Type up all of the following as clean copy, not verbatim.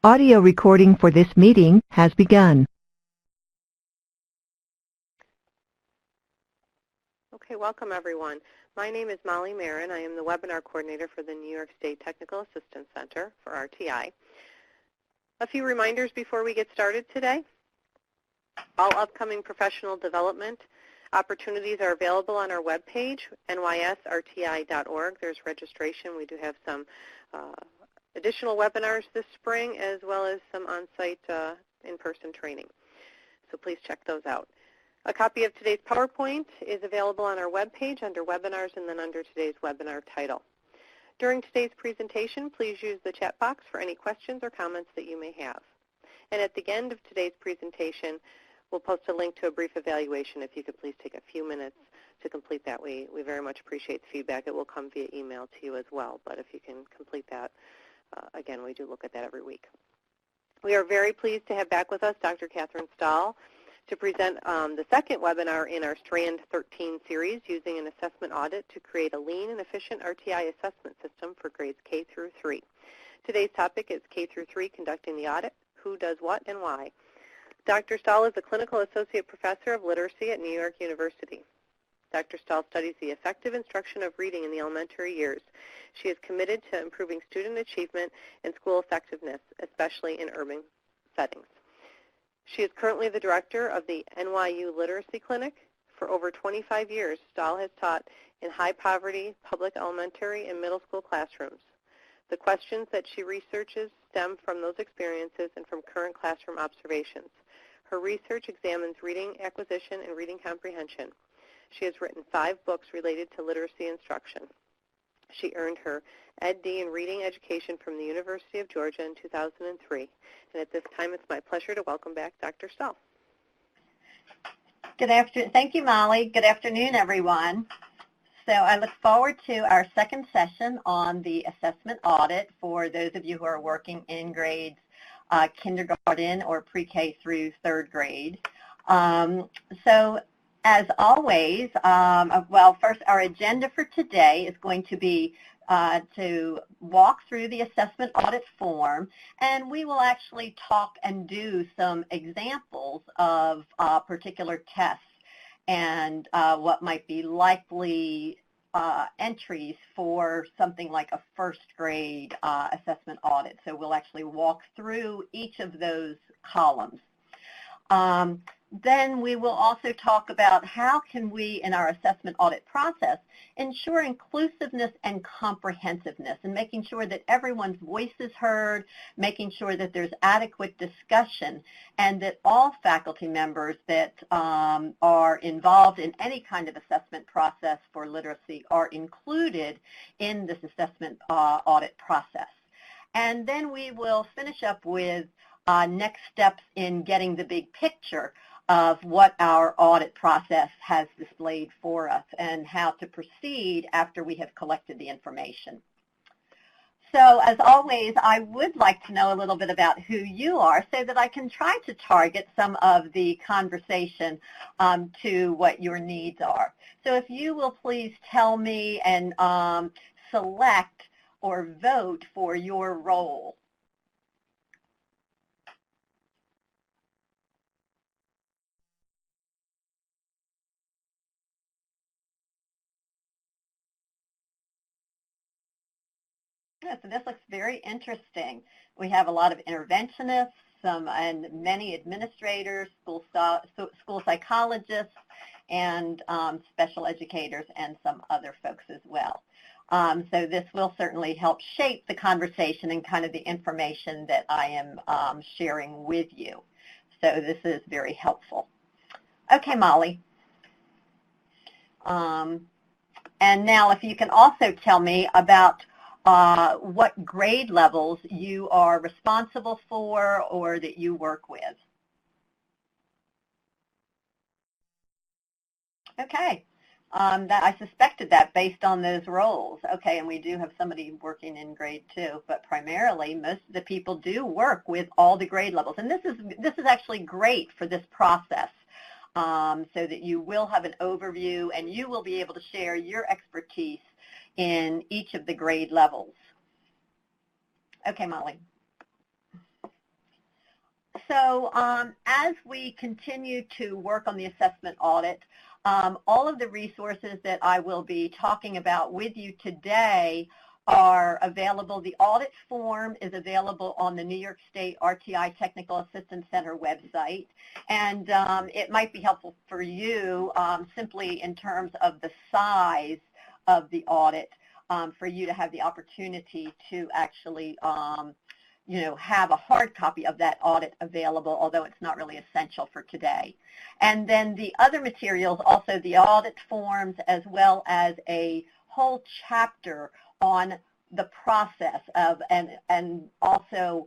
Audio recording for this meeting has begun. Okay, welcome everyone. My name is Molly Marin. I am the webinar coordinator for the New York State Technical Assistance Center for RTI. A few reminders before we get started today. All upcoming professional development opportunities are available on our webpage, nysrti.org. There's registration. We do have some additional webinars this spring, as well as some on-site in-person training. So please check those out. A copy of today's PowerPoint is available on our webpage under Webinars and then under today's webinar title. During today's presentation, please use the chat box for any questions or comments that you may have. And at the end of today's presentation, we'll post a link to a brief evaluation. If you could please take a few minutes to complete that, we very much appreciate the feedback. It will come via email to you as well, but if you can complete that, again, we do look at that every week. We are very pleased to have back with us Dr. Catherine Stahl to present the second webinar in our Strand 13 series, using an assessment audit to create a lean and efficient RTI assessment system for grades K through 3. Today's topic is K through 3, conducting the audit, who does what and why. Dr. Stahl is a clinical associate professor of literacy at New York University. Dr. Stahl studies the effective instruction of reading in the elementary years. She is committed to improving student achievement and school effectiveness, especially in urban settings. She is currently the director of the NYU Literacy Clinic. For over 25 years, Stahl has taught in high-poverty public elementary and middle school classrooms. The questions that she researches stem from those experiences and from current classroom observations. Her research examines reading acquisition and reading comprehension. She has written 5 books related to literacy instruction. She earned her Ed.D. in reading education from the University of Georgia in 2003. And at this time, it's my pleasure to welcome back Dr. Stahl. Good afternoon. Thank you, Molly. Good afternoon, everyone. So I look forward to our second session on the assessment audit for those of you who are working in grades kindergarten or pre-K through 3rd grade. So as always, first, our agenda for today is going to be to walk through the assessment audit form, and we will actually talk and do some examples of particular tests and what might be likely entries for something like a 1st grade assessment audit. So we'll actually walk through each of those columns. Then we will also talk about how can we, in our assessment audit process, ensure inclusiveness and comprehensive,ness and making sure that everyone's voice is heard, making sure that there's adequate discussion, and that all faculty members that are involved in any kind of assessment process for literacy are included in this assessment audit process. And then we will finish up with next steps in getting the big picture of what our audit process has displayed for us and how to proceed after we have collected the information. So as always, I would like to know a little bit about who you are so that I can try to target some of the conversation to what your needs are. So if you will please tell me and select or vote for your role. So this looks very interesting. We have a lot of interventionists, and many administrators, school psychologists, and special educators, and some other folks as well. So this will certainly help shape the conversation and kind of the information that I am sharing with you. So this is very helpful. Okay, Molly. And now if you can also tell me about what grade levels you are responsible for or that you work with. Okay, that I suspected that based on those roles. Okay, and we do have somebody working in grade 2, but primarily most of the people do work with all the grade levels. And this is actually great for this process. So that you will have an overview and you will be able to share your expertise in each of the grade levels. Okay, Molly. So as we continue to work on the assessment audit, all of the resources that I will be talking about with you today are available. The audit form is available on the New York State RTI Technical Assistance Center website, and it might be helpful for you simply in terms of the size of the audit for you to have the opportunity to actually have a hard copy of that audit available, although it's not really essential for today. And then the other materials, also the audit forms, as well as a whole chapter on the process of, and also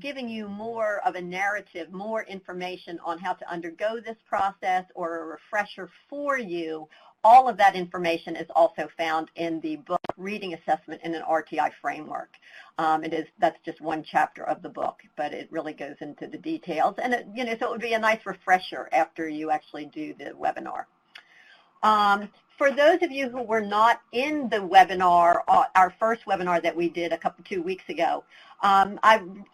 giving you more of a narrative, more information on how to undergo this process, or a refresher for you. All of that information is also found in the book, Reading Assessment in an RTI Framework. That's just one chapter of the book, but it really goes into the details. And so it would be a nice refresher after you actually do the webinar. For those of you who were not in the webinar, our first webinar that we did 2 weeks ago,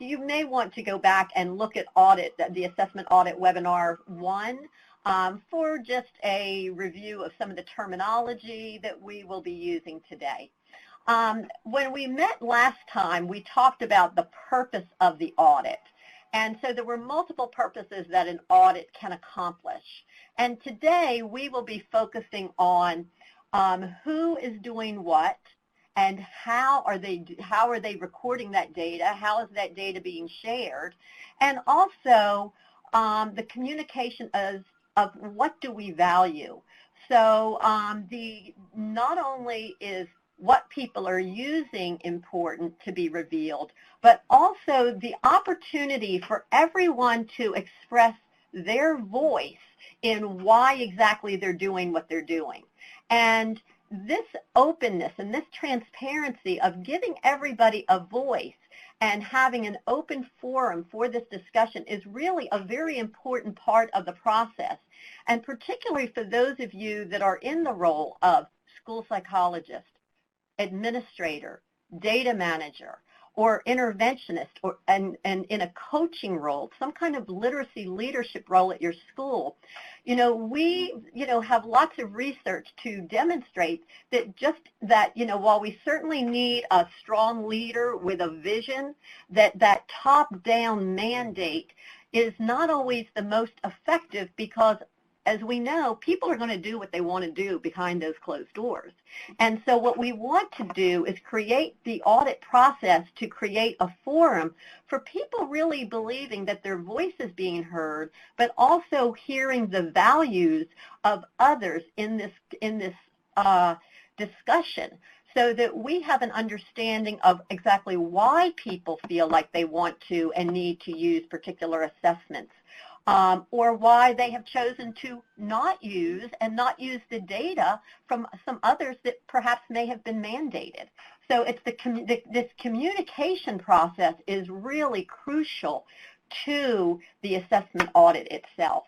you may want to go back and look at audit, the assessment audit webinar 1. For just a review of some of the terminology that we will be using today. When we met last time, we talked about the purpose of the audit. And so there were multiple purposes that an audit can accomplish. And today we will be focusing on who is doing what, and how are they recording that data, how is that data being shared, and also the communication of what do we value. So not only is what people are using important to be revealed, but also the opportunity for everyone to express their voice in why exactly they're doing what they're doing. And this openness and this transparency of giving everybody a voice and having an open forum for this discussion is really a very important part of the process, and particularly for those of you that are in the role of school psychologist, administrator, data manager, or interventionist, and in a coaching role, some kind of literacy leadership role at your school. We have lots of research to demonstrate that while we certainly need a strong leader with a vision, that top-down mandate is not always the most effective, because as we know, people are going to do what they want to do behind those closed doors. And so what we want to do is create the audit process to create a forum for people really believing that their voice is being heard, but also hearing the values of others in this discussion, so that we have an understanding of exactly why people feel like they want to and need to use particular assessments. Or why they have chosen to not use the data from some others that perhaps may have been mandated. So it's this communication process is really crucial to the assessment audit itself.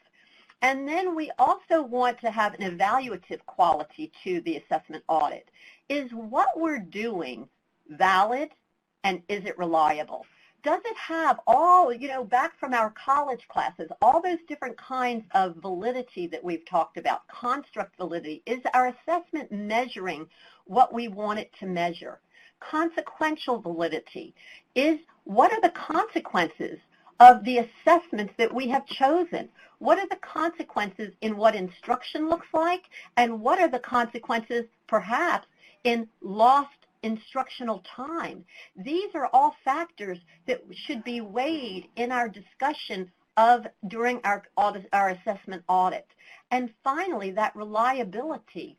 And then we also want to have an evaluative quality to the assessment audit. Is what we're doing valid, and is it reliable? Does it have all, back from our college classes, all those different kinds of validity that we've talked about, construct validity? Is our assessment measuring what we want it to measure? Consequential validity is, what are the consequences of the assessments that we have chosen? What are the consequences in what instruction looks like, and what are the consequences perhaps in lost instructional time? These are all factors that should be weighed in our discussion during our assessment audit. And finally, that reliability.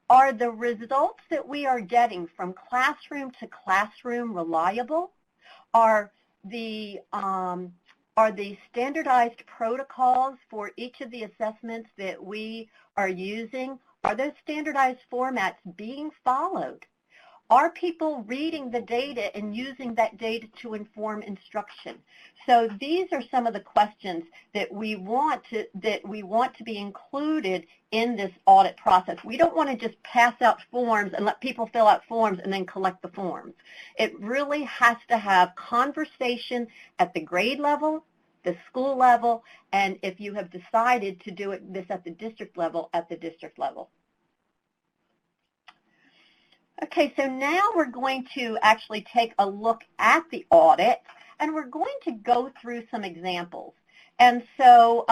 Are the results that we are getting from classroom to classroom reliable? Are the standardized protocols for each of the assessments that we are using, are those standardized formats being followed? Are people reading the data and using that data to inform instruction? So these are some of the questions that we want to be included in this audit process. We don't want to just pass out forms and let people fill out forms and then collect the forms. It really has to have conversation at the grade level, the school level, and if you have decided to do this at the district level, at the district level. Okay, so now we're going to actually take a look at the audit, and we're going to go through some examples. And so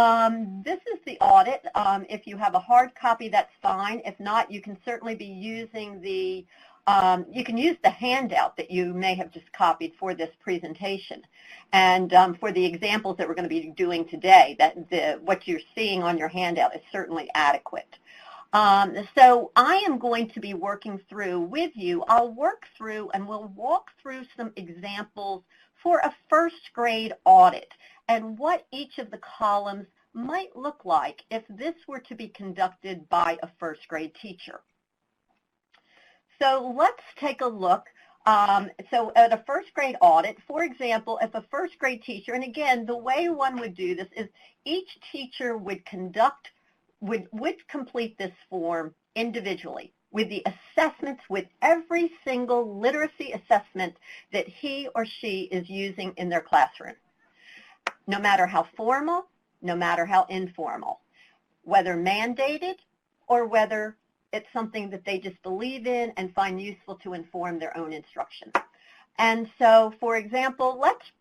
this is the audit. If you have a hard copy, that's fine. If not, you can certainly be using the, you can use the handout that you may have just copied for this presentation. And for the examples that we're going to be doing today, what you're seeing on your handout is certainly adequate. So I am going to be working through with you. I'll work through and we'll walk through some examples for a first grade audit and what each of the columns might look like if this were to be conducted by a first grade teacher. So let's take a look. So at a first grade audit, for example, if a first grade teacher, and again, the way one would do this is each teacher would complete this form individually with the assessments, with every single literacy assessment that he or she is using in their classroom, no matter how formal, no matter how informal, whether mandated or whether it's something that they just believe in and find useful to inform their own instruction. And so, for example,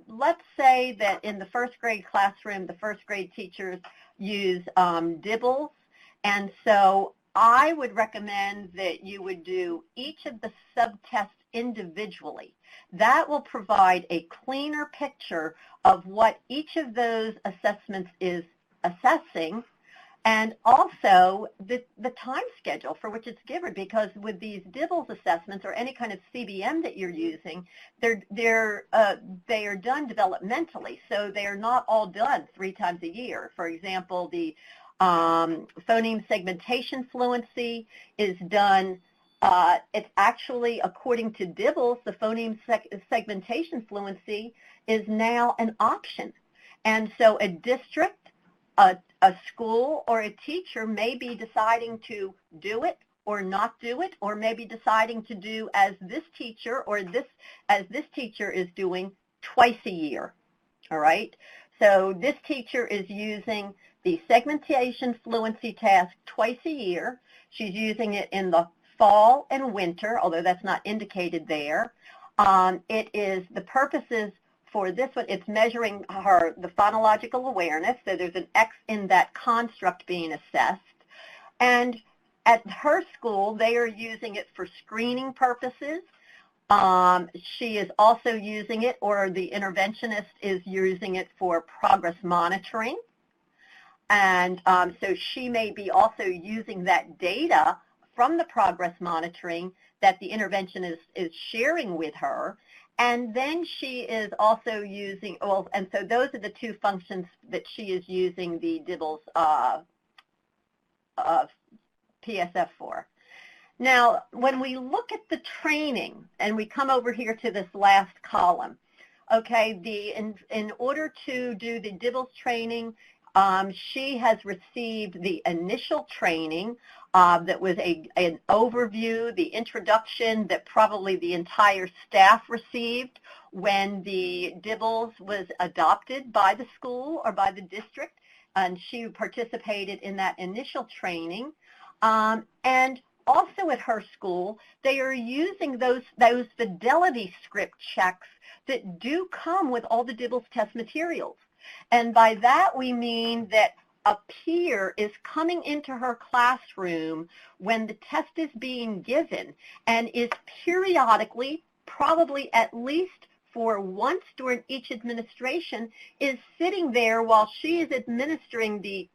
let's say that in the first grade classroom, the first grade teachers use DIBELS, and so I would recommend that you would do each of the subtests individually. That will provide a cleaner picture of what each of those assessments is assessing, and also the time schedule for which it's given, because with these DIBELS assessments or any kind of CBM that you're using, they are done developmentally, so they are not all done 3 times a year. For example, the phoneme segmentation fluency is done, it's actually, according to DIBELS, the phoneme segmentation fluency is now an option. And so a district, a school, or a teacher may be deciding to do it or not do it, or maybe deciding to do as this teacher is doing twice a year. All right? So this teacher is using the segmentation fluency task twice a year. She's using it in the fall and winter, although that's not indicated there. It is, the purposes for this one, it's measuring the phonological awareness, so there's an X in that construct being assessed. And at her school, they are using it for screening purposes. She is also using it, or the interventionist is using it for progress monitoring. And so she may be also using that data from the progress monitoring that the interventionist is sharing with her. And then she is also using, well, and so those are the 2 functions that she is using the DIBELS PSF for. Now, when we look at the training, and we come over here to this last column, okay, in order to do the DIBELS training, she has received the initial training that was an overview, the introduction that probably the entire staff received when the DIBELS was adopted by the school or by the district, and she participated in that initial training. And also at her school, they are using those fidelity script checks that do come with all the DIBELS test materials. And by that we mean that a peer is coming into her classroom when the test is being given and is periodically, probably at least for once during each administration, is sitting there while she is administering the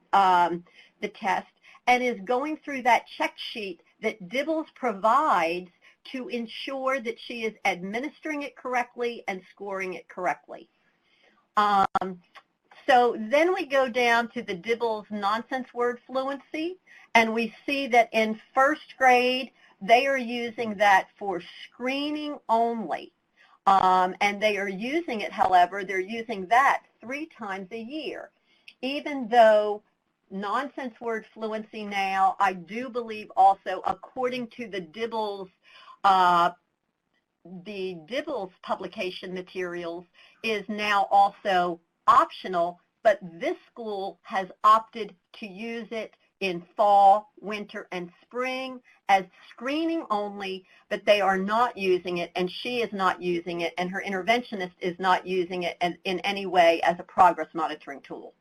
test and is going through that check sheet that DIBELS provides to ensure that she is administering it correctly and scoring it correctly. So then we go down to the DIBELS nonsense word fluency, and we see that in first grade, They are using that for screening only. And they are using it, however, they're using that 3 times a year. Even though nonsense word fluency now, I do believe also, according to the DIBELS publication materials, is now also optional, but this school has opted to use it in fall, winter, and spring as screening only, but they are not using it, and she is not using it, and her interventionist is not using it in any way as a progress monitoring tool.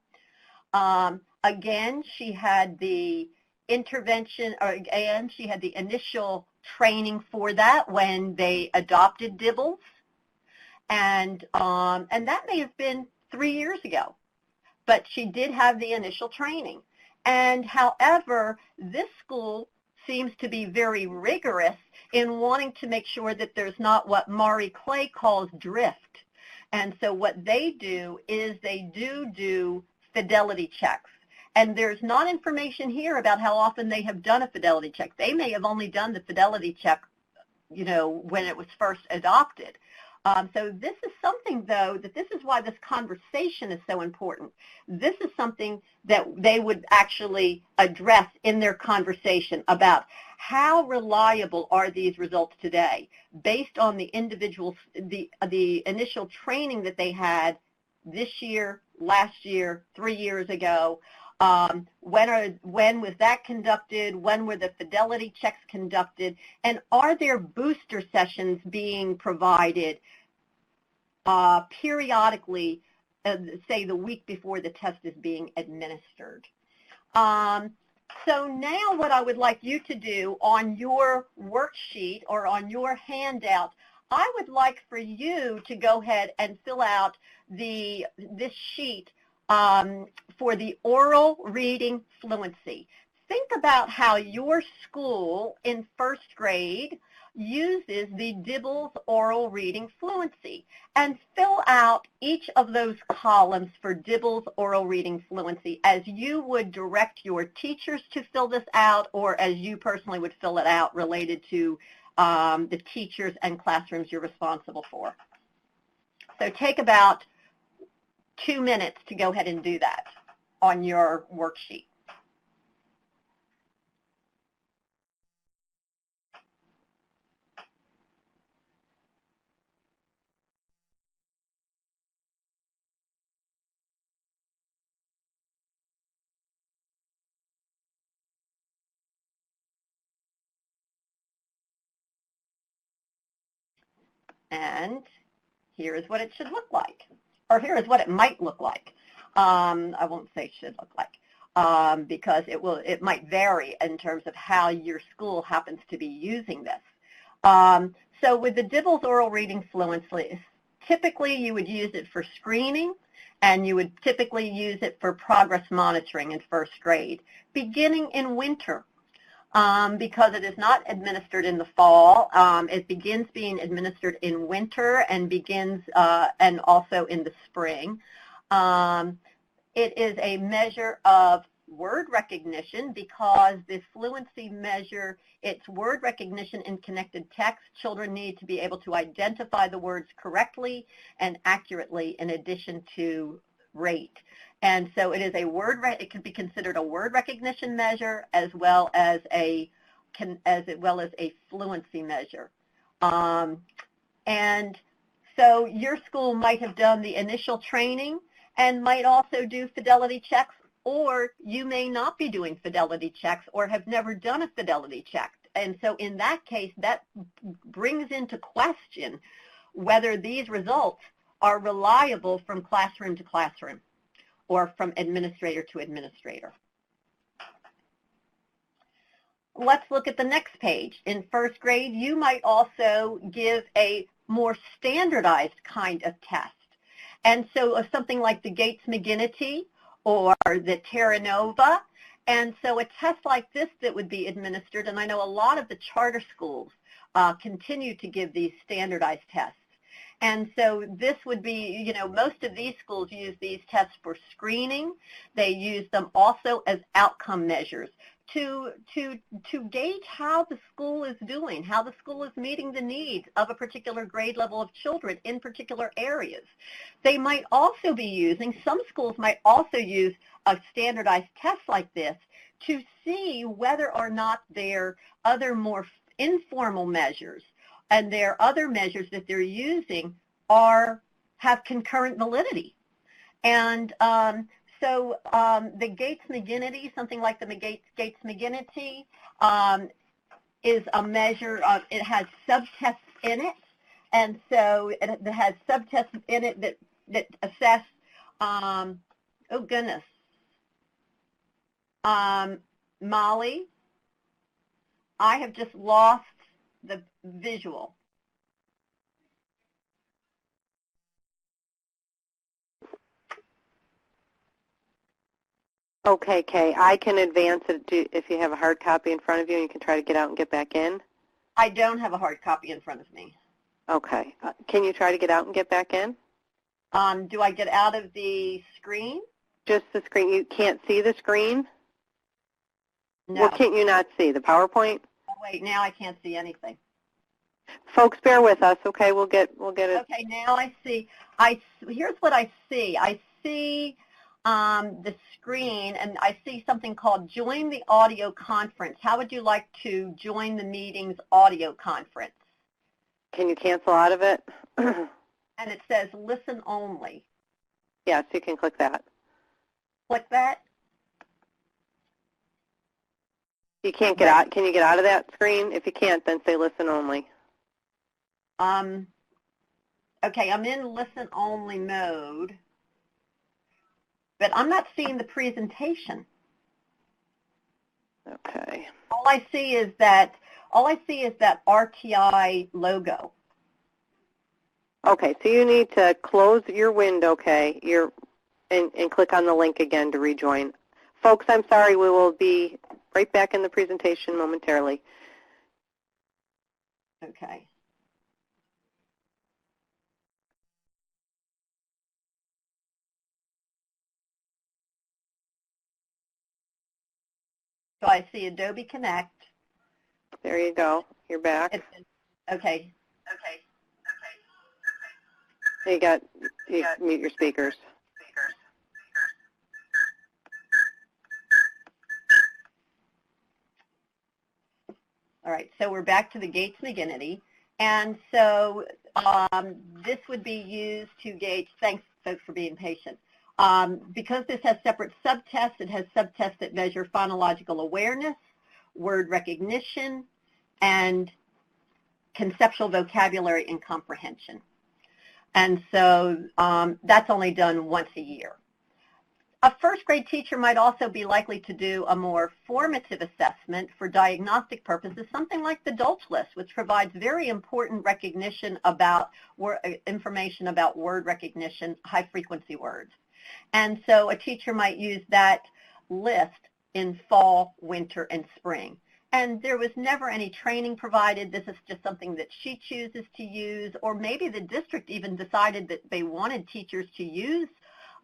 Again, she had the intervention, and she had the initial training for that when they adopted DIBELS, and that may have been 3 years ago, but she did have the initial training. And however, this school seems to be very rigorous in wanting to make sure that there's not what Mari Clay calls drift. And so what they do is they do fidelity checks. And there's not information here about how often they have done a fidelity check. They may have only done the fidelity check, when it was first adopted. So this is something, though, that this is why this conversation is so important. This is something that they would actually address in their conversation about how reliable are these results today based on the individuals, the initial training that they had this year, last year, 3 years ago. When was that conducted? When were the fidelity checks conducted? And are there booster sessions being provided periodically, say the week before the test is being administered? So now what I would like you to do on your worksheet or on your handout, I would like for you to go ahead and fill out this sheet for the oral reading fluency. Think about how your school in first grade uses the DIBELS oral reading fluency and fill out each of those columns for DIBELS oral reading fluency as you would direct your teachers to fill this out, or as you personally would fill it out related to the teachers and classrooms you're responsible for. So take about 2 minutes to go ahead and do that on your worksheet. And here is what it should look like, or here is what it might look like. I won't say should look like, because it might vary in terms of how your school happens to be using this. So with the DIBELS oral reading fluency, typically you would use it for screening, and you would typically use it for progress monitoring in first grade, beginning in winter. Because it is not administered in the fall. It begins being administered in winter and begins and also in the spring. It is a measure of word recognition because the fluency measure, it's word recognition in connected text. Children need to be able to identify the words correctly and accurately in addition to rate. And so it is it can be considered a word recognition measure as well as a fluency measure. And so your school might have done the initial training and might also do fidelity checks, or you may not be doing fidelity checks or have never done a fidelity check. And so in that case, that brings into question whether these results are reliable from classroom to classroom or from administrator to administrator. Let's look at the next page. In first grade, you might also give a more standardized kind of test. And so something like the Gates-McGinnity or the Terranova. And so a test like this that would be administered, and I know a lot of the charter schools continue to give these standardized tests. And so this would be, most of these schools use these tests for screening. They use them also as outcome measures to gauge how the school is doing, how the school is meeting the needs of a particular grade level of children in particular areas. They might also be using, some schools might also use a standardized test like this to see whether or not their other more informal measures and their other measures that they're using have concurrent validity. And so the Gates-McGinnity, something like the Gates-McGinnity, is a measure of, it has subtests in it, and so it has subtests in it that assess, oh goodness, Molly, I have just lost the visual. Okay, Kay, I can advance it if you have a hard copy in front of you and you can try to get out and get back in. I don't have a hard copy in front of me. Okay. Can you try to get out and get back in? Do I get out of the screen? Just the screen. You can't see the screen? No. What can't you not see? The PowerPoint? Oh, wait, now I can't see anything. Folks, bear with us, okay? We'll get it. Okay, now I see. Here's what I see. I see the screen, and I see something called Join the Audio Conference. How would you like to join the meeting's audio conference? Can you cancel out of it? And it says Listen Only. Yes, you can click that. Click that. You can't get out. Can you get out of that screen? If you can't, then say Listen Only. Okay, I'm in Listen Only mode, but I'm not seeing the presentation. Okay. All I see is that RTI logo. Okay, so you need to close your window, okay, and click on the link again to rejoin. Folks, I'm sorry, we will be right back in the presentation momentarily. Okay. So I see Adobe Connect. There you go. You're back. Okay. You mute your speakers. All right, so we're back to the Gates-McGinnity. And so this would be used to gauge, thanks folks for being patient. Because this has separate subtests, it has subtests that measure phonological awareness, word recognition, and conceptual vocabulary and comprehension. And so that's only done once a year. A first grade teacher might also be likely to do a more formative assessment for diagnostic purposes, something like the Dolch list, which provides very important recognition about information about word recognition, high frequency words. And so a teacher might use that list in fall, winter, and spring. And there was never any training provided. This is just something that she chooses to use, or maybe the district even decided that they wanted teachers to use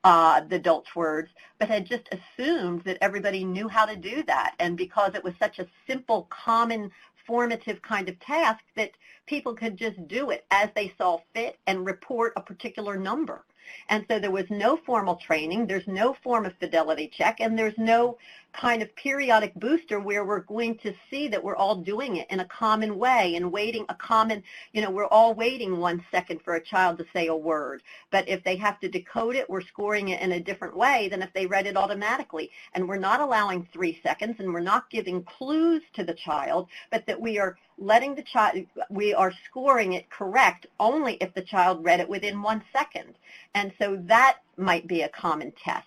the Dolch words, but had just assumed that everybody knew how to do that. And because it was such a simple, common, formative kind of task that people could just do it as they saw fit and report a particular number. And so there was no formal training, there's no form of fidelity check, and there's no kind of periodic booster where we're going to see that we're all doing it in a common way and waiting a common, we're all waiting 1 second for a child to say a word. But if they have to decode it, we're scoring it in a different way than if they read it automatically. And we're not allowing 3 seconds, and we're not giving clues to the child, but that we are letting the child, we are scoring it correct only if the child read it within 1 second. And so that might be a common test.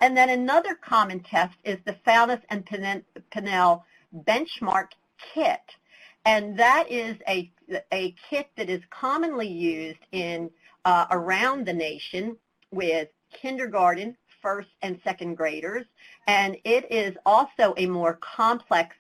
And then another common test is the Faunus and Pinnell benchmark kit. And that is a kit that is commonly used in around the nation with kindergarten, first and second graders. And it is also a more complex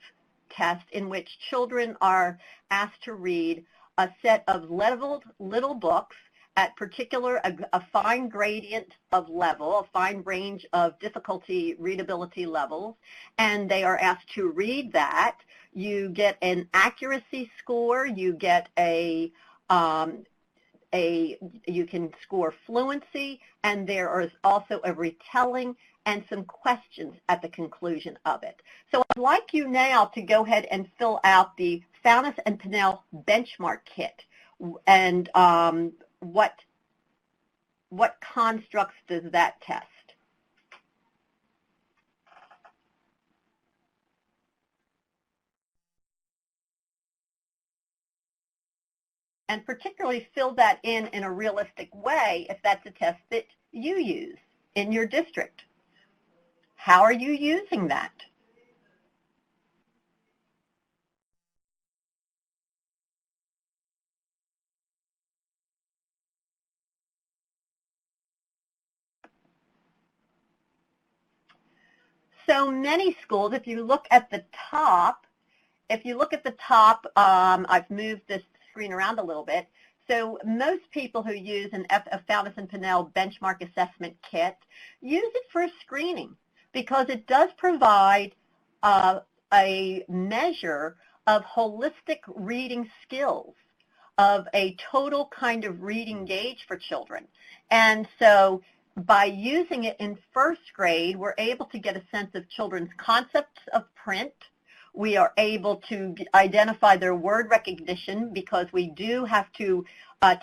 test in which children are asked to read a set of leveled little books, at a fine gradient of level, a fine range of difficulty readability levels, and they are asked to read that. You get an accuracy score, you get you can score fluency, and there is also a retelling and some questions at the conclusion of it. So I'd like you now to go ahead and fill out the Fountas and Pinnell benchmark kit. And what constructs does that test? And particularly fill that in a realistic way if that's a test that you use in your district. How are you using that? So many schools, if you look at the top, I've moved this screen around a little bit. So most people who use a Fountas and Pinnell benchmark assessment kit use it for screening because it does provide a measure of holistic reading skills, of a total kind of reading gauge for children. And so by using it in first grade, we're able to get a sense of children's concepts of print. We are able to identify their word recognition because we do have to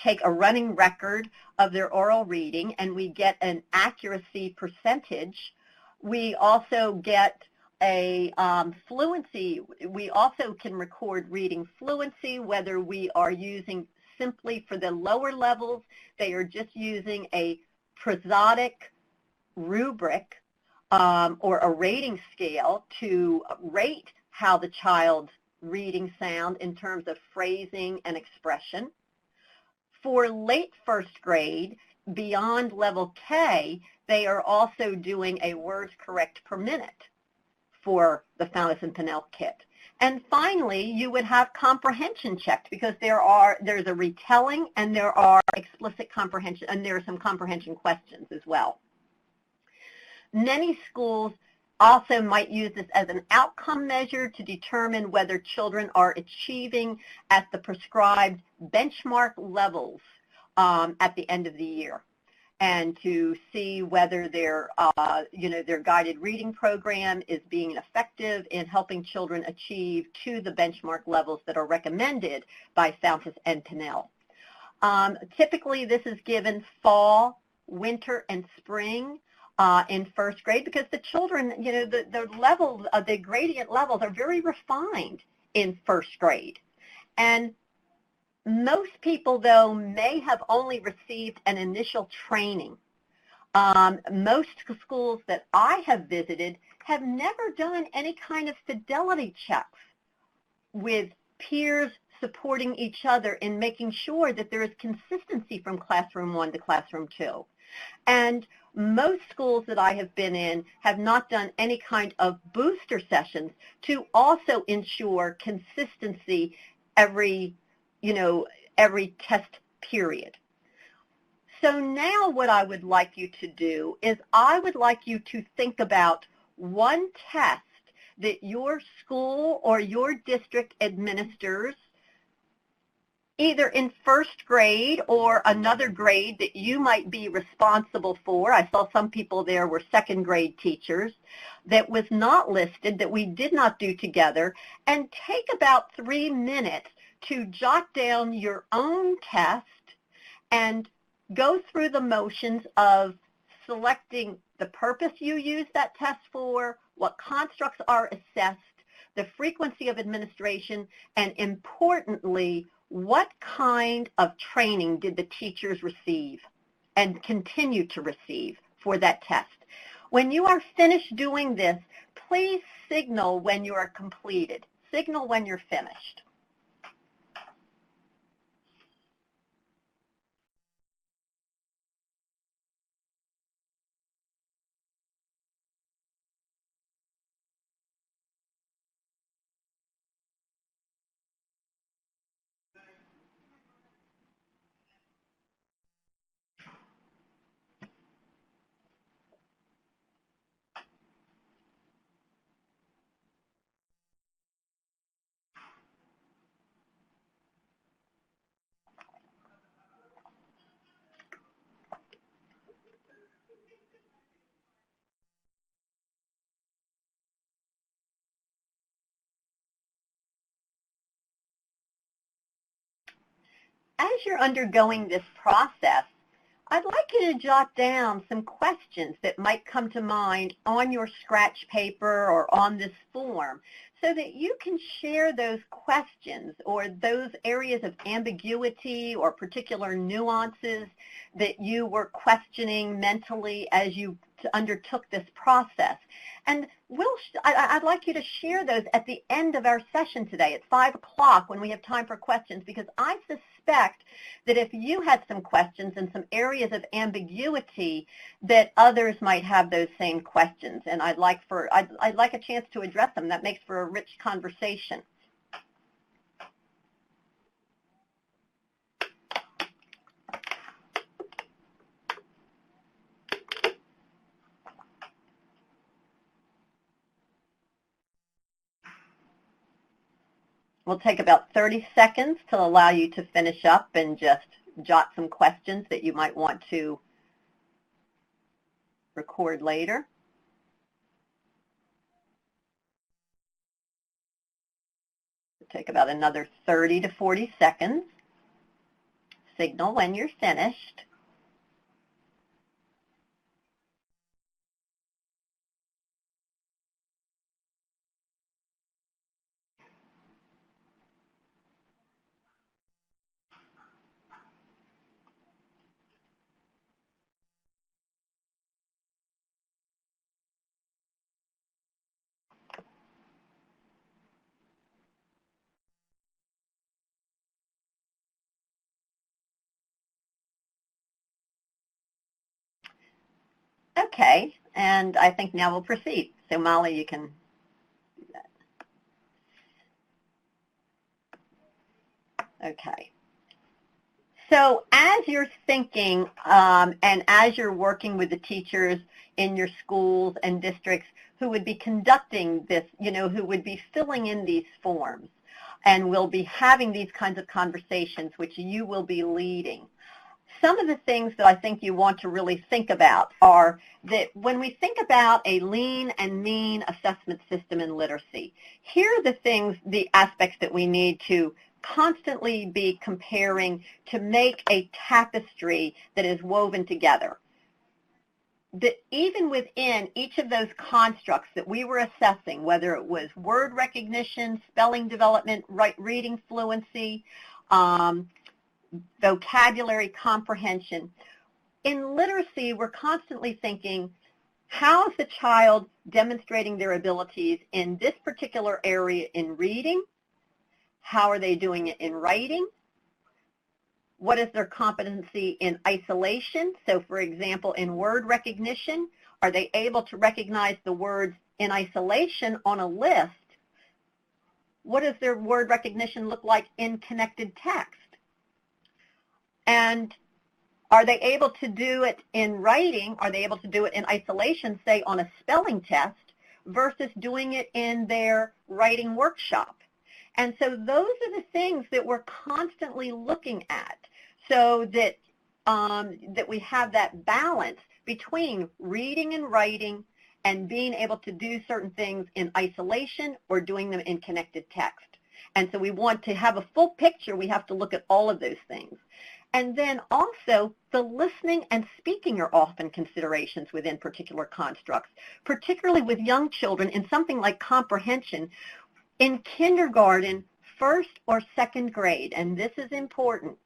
take a running record of their oral reading, and we get an accuracy percentage. We also get a fluency. We also can record reading fluency, whether we are using simply for the lower levels, they are just using a prosodic rubric or a rating scale to rate how the child's reading sound in terms of phrasing and expression. For late first grade, beyond level K, they are also doing a words correct per minute for the Fountas and Pinnell kit. And finally, you would have comprehension checked because there's a retelling and there are explicit comprehension, and there are some comprehension questions as well. Many schools also might use this as an outcome measure to determine whether children are achieving at the prescribed benchmark levels at the end of the year, and to see whether their guided reading program is being effective in helping children achieve to the benchmark levels that are recommended by Fountas and Pinnell. Typically, this is given fall, winter, and spring in first grade because the children, the levels, the gradient levels are very refined in first grade. And most people, though, may have only received an initial training. Most schools that I have visited have never done any kind of fidelity checks with peers supporting each other in making sure that there is consistency from classroom 1 to classroom 2. And most schools that I have been in have not done any kind of booster sessions to also ensure consistency every test period. So now what I would like you to do is I would like you to think about one test that your school or your district administers, either in first grade or another grade that you might be responsible for. I saw some people there were second grade teachers, that was not listed, that we did not do together, and take about 3 minutes to jot down your own test and go through the motions of selecting the purpose you use that test for, what constructs are assessed, the frequency of administration, and importantly, what kind of training did the teachers receive and continue to receive for that test. When you are finished doing this, please signal when you are completed. Signal when you're finished. as you're undergoing this process, I'd like you to jot down some questions that might come to mind on your scratch paper or on this form so that you can share those questions or those areas of ambiguity or particular nuances that you were questioning mentally as you undertook this process. And I'd like you to share those at the end of our session today at 5 o'clock when we have time for questions, because I suspect that if you had some questions and some areas of ambiguity, that others might have those same questions. And I'd like a chance to address them. That makes for a rich conversation. We'll take about 30 seconds to allow you to finish up and just jot some questions that you might want to record later. We'll take about another 30 to 40 seconds. Signal when you're finished. Okay, and I think now we'll proceed. So Molly, you can do that. Okay. So as you're thinking and as you're working with the teachers in your schools and districts who would be conducting this, who would be filling in these forms and will be having these kinds of conversations, which you will be leading, some of the things that I think you want to really think about are that when we think about a lean and mean assessment system in literacy, here are the aspects that we need to constantly be comparing to make a tapestry that is woven together. That even within each of those constructs that we were assessing, whether it was word recognition, spelling development, reading fluency, vocabulary comprehension, in literacy we're constantly thinking, how is the child demonstrating their abilities in this particular area in reading? How are they doing it in writing? What is their competency in isolation? So for example, in word recognition, are they able to recognize the words in isolation on a list? What does their word recognition look like in connected text? And are they able to do it in writing? Are they able to do it in isolation, say on a spelling test, versus doing it in their writing workshop? And so those are the things that we're constantly looking at, so that, that we have that balance between reading and writing and being able to do certain things in isolation or doing them in connected text. And so we want to have a full picture. We have to look at all of those things. And then also, the listening and speaking are often considerations within particular constructs, particularly with young children in something like comprehension. In kindergarten, first or second grade, and this is important,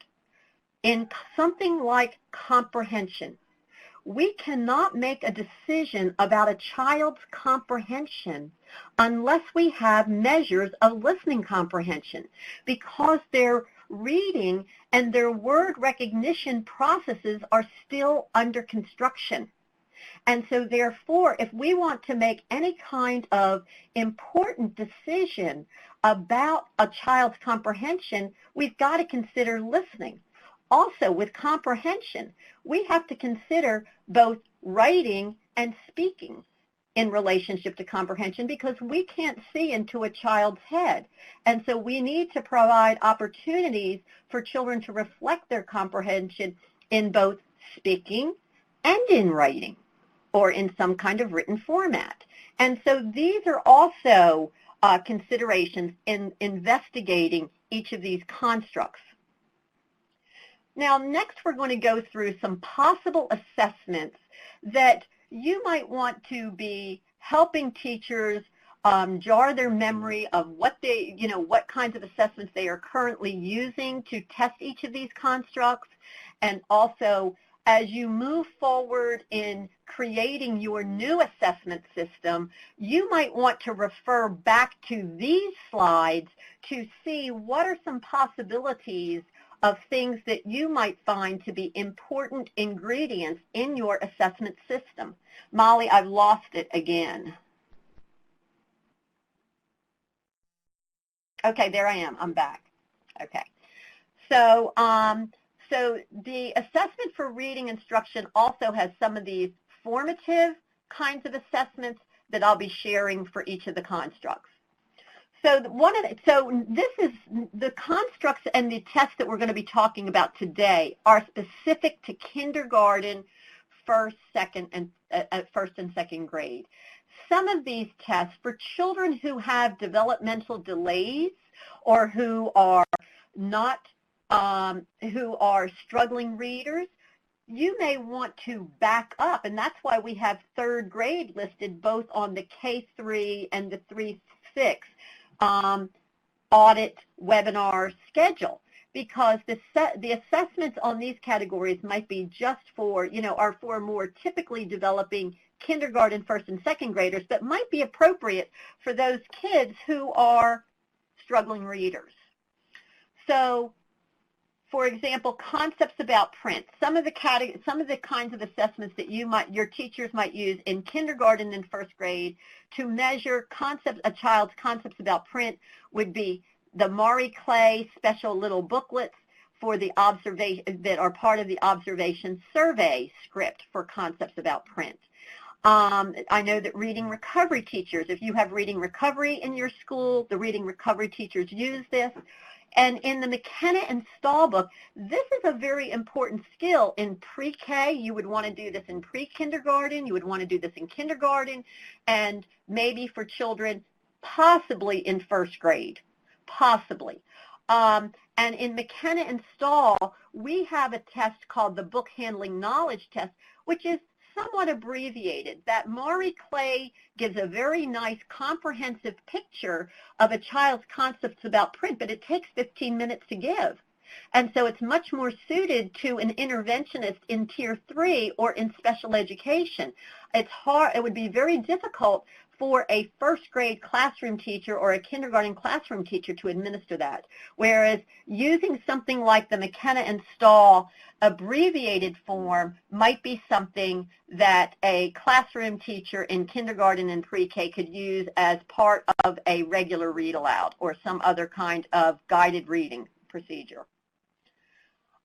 in something like comprehension, we cannot make a decision about a child's comprehension unless we have measures of listening comprehension, because their reading and their word recognition processes are still under construction. And so therefore, if we want to make any kind of important decision about a child's comprehension, we've got to consider listening. Also, with comprehension, we have to consider both writing and speaking in relationship to comprehension, because we can't see into a child's head. And so we need to provide opportunities for children to reflect their comprehension in both speaking and in writing, or in some kind of written format. And so these are also considerations in investigating each of these constructs. Now, next we're going to go through some possible assessments that you might want to be helping teachers jar their memory of what what kinds of assessments they are currently using to test each of these constructs, and also as you move forward in creating your new assessment system, you might want to refer back to these slides to see what are some possibilities of things that you might find to be important ingredients in your assessment system. Molly, I've lost it again. Okay, there I am. I'm back. Okay. So, so the assessment for reading instruction also has some of these formative kinds of assessments that I'll be sharing for each of the constructs. So this is the constructs and the tests that we're going to be talking about today are specific to kindergarten, first and second grade. Some of these tests for children who have developmental delays or who are not who are struggling readers, you may want to back up, and that's why we have third grade listed both on the K-3 and the 3-6 audit webinar schedule, because the assessments on these categories might be just for, are for more typically developing kindergarten, first and second graders, but might be appropriate for those kids who are struggling readers. So, for example, concepts about print. Some of the kinds of assessments that your teachers might use in kindergarten and first grade to measure a child's concepts about print would be the Marie Clay special little booklets for the observation that are part of the observation survey script for concepts about print. I know that reading recovery teachers, if you have reading recovery in your school, the reading recovery teachers use this. And in the McKenna and Stahl book, this is a very important skill in pre-K. You would want to do this in pre-kindergarten. You would want to do this in kindergarten, and maybe for children possibly in first grade, possibly. And in McKenna and Stahl, we have a test called the Book Handling Knowledge Test, which is somewhat abbreviated. That Marie Clay gives a very nice comprehensive picture of a child's concepts about print, but it takes 15 minutes to give. And so it's much more suited to an interventionist in Tier 3 or in special education. It's hard, it would be very difficult for a first grade classroom teacher or a kindergarten classroom teacher to administer that. Whereas using something like the McKenna and Stahl abbreviated form might be something that a classroom teacher in kindergarten and pre-K could use as part of a regular read aloud or some other kind of guided reading procedure.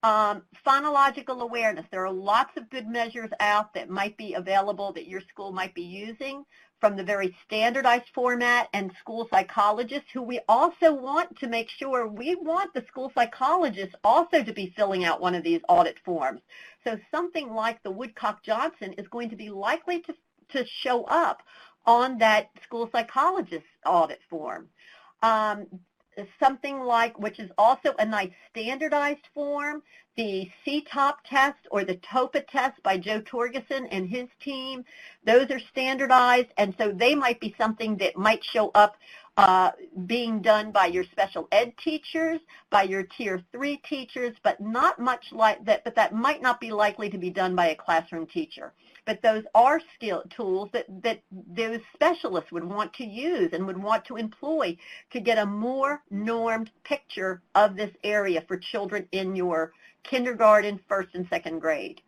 Phonological awareness. There are lots of good measures out that might be available that your school might be using from the very standardized format, and school psychologists who we also want to make sure, we want the school psychologists also to be filling out one of these audit forms. So something like the Woodcock-Johnson is going to be likely to show up on that school psychologist audit form. Something like, which is also a nice standardized form, the CTOP test or the TOPA test by Joe Torgeson and his team. Those are standardized, and so they might be something that might show up being done by your special ed teachers, by your Tier 3 teachers, but not much like that, but that might not be likely to be done by a classroom teacher. But those are tools that those specialists would want to use and would want to employ to get a more normed picture of this area for children in your kindergarten, first and second grade.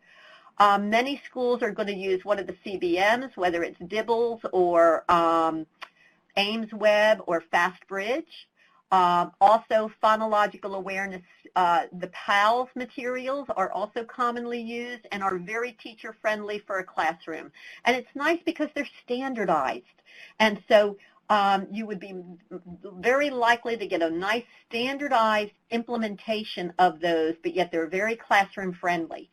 Many schools are going to use one of the CBMs, whether it's Dibbles or Ames Web or FastBridge. Also, phonological awareness, the PALS materials are also commonly used and are very teacher-friendly for a classroom. And it's nice because they're standardized. And so you would be very likely to get a nice standardized implementation of those, but yet they're very classroom-friendly.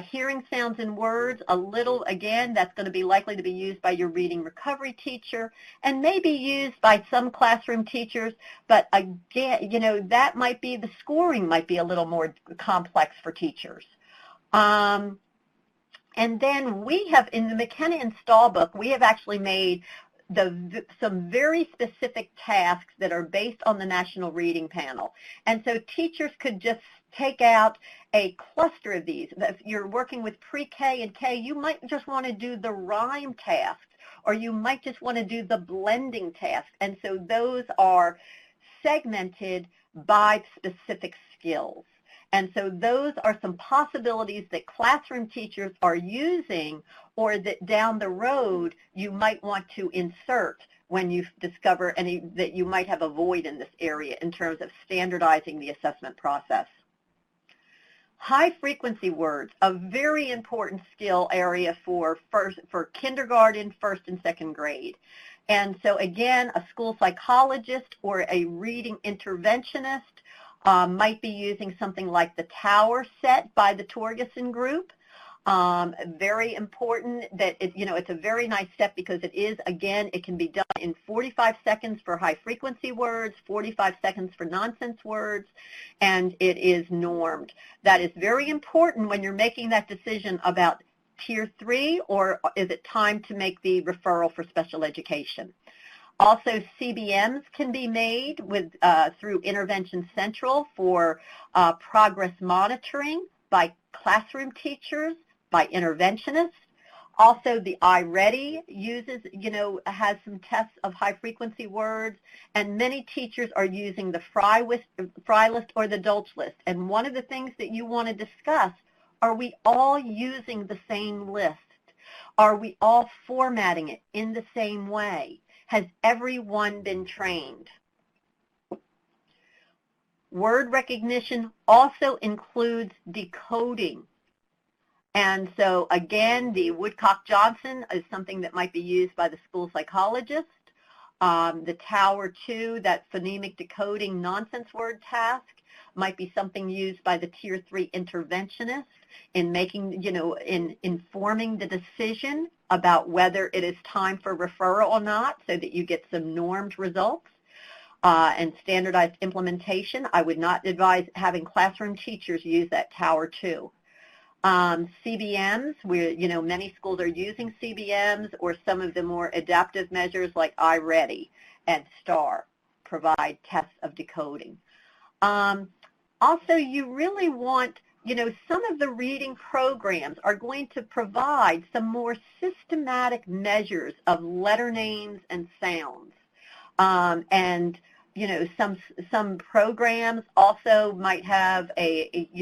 hearing sounds and words, a little, again, that's going to be likely to be used by your reading recovery teacher and maybe used by some classroom teachers, but again, that might be, the scoring might be a little more complex for teachers. And then we have, in the McKenna Install book, we have actually made some very specific tasks that are based on the National Reading Panel. And so teachers could just take out a cluster of these. If you're working with pre-K and K, you might just want to do the rhyme tasks, or you might just want to do the blending tasks. And so those are segmented by specific skills. And so those are some possibilities that classroom teachers are using, or that down the road you might want to insert when you discover any that you might have a void in this area in terms of standardizing the assessment process. High-frequency words, a very important skill area for kindergarten, first and second grade. And so again, a school psychologist or a reading interventionist might be using something like the Tower set by the Torgerson group. Very important that it's a very nice step because it is, again, it can be done in 45 seconds for high frequency words, 45 seconds for nonsense words, and it is normed. That is very important when you're making that decision about Tier 3, or is it time to make the referral for special education. Also, CBMs can be made with through Intervention Central for progress monitoring by classroom teachers, by interventionists. Also, the iReady uses, has some tests of high-frequency words, and many teachers are using the Fry list or the Dolch list. And one of the things that you want to discuss, are we all using the same list? Are we all formatting it in the same way? Has everyone been trained? Word recognition also includes decoding. And so again, the Woodcock-Johnson is something that might be used by the school psychologist. The Tower 2, that phonemic decoding nonsense word task, might be something used by the Tier 3 interventionist in making, in informing the decision about whether it is time for referral or not, so that you get some normed results. And standardized implementation, I would not advise having classroom teachers use that Tower 2. CBMs, where many schools are using CBMs, or some of the more adaptive measures like iReady and STAR provide tests of decoding. Also, you really want, some of the reading programs are going to provide some more systematic measures of letter names and sounds. And some programs also might have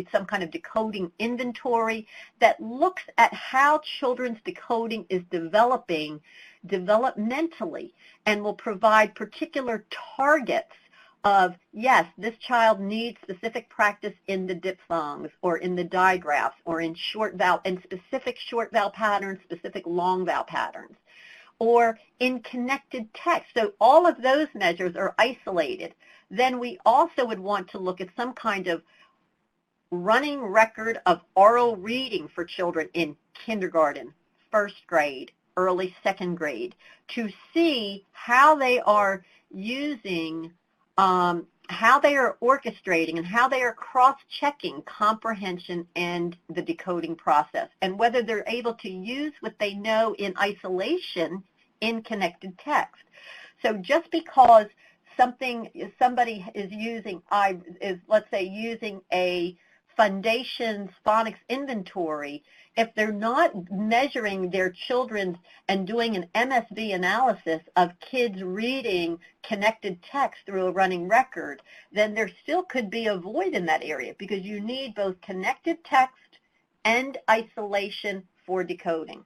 some kind of decoding inventory that looks at how children's decoding is developing developmentally, and will provide particular targets of, yes, this child needs specific practice in the diphthongs or in the digraphs or in short vowel, and specific short vowel patterns, specific long vowel patterns, or in connected text. So all of those measures are isolated. Then we also would want to look at some kind of running record of oral reading for children in kindergarten, first grade, early second grade, to see how they are using, how they are orchestrating and how they are cross-checking comprehension and the decoding process, and whether they're able to use what they know in isolation in connected text. So just because somebody is using, let's say, using a Foundation's phonics inventory, if they're not measuring their children's and doing an MSB analysis of kids reading connected text through a running record, then there still could be a void in that area, because you need both connected text and isolation for decoding.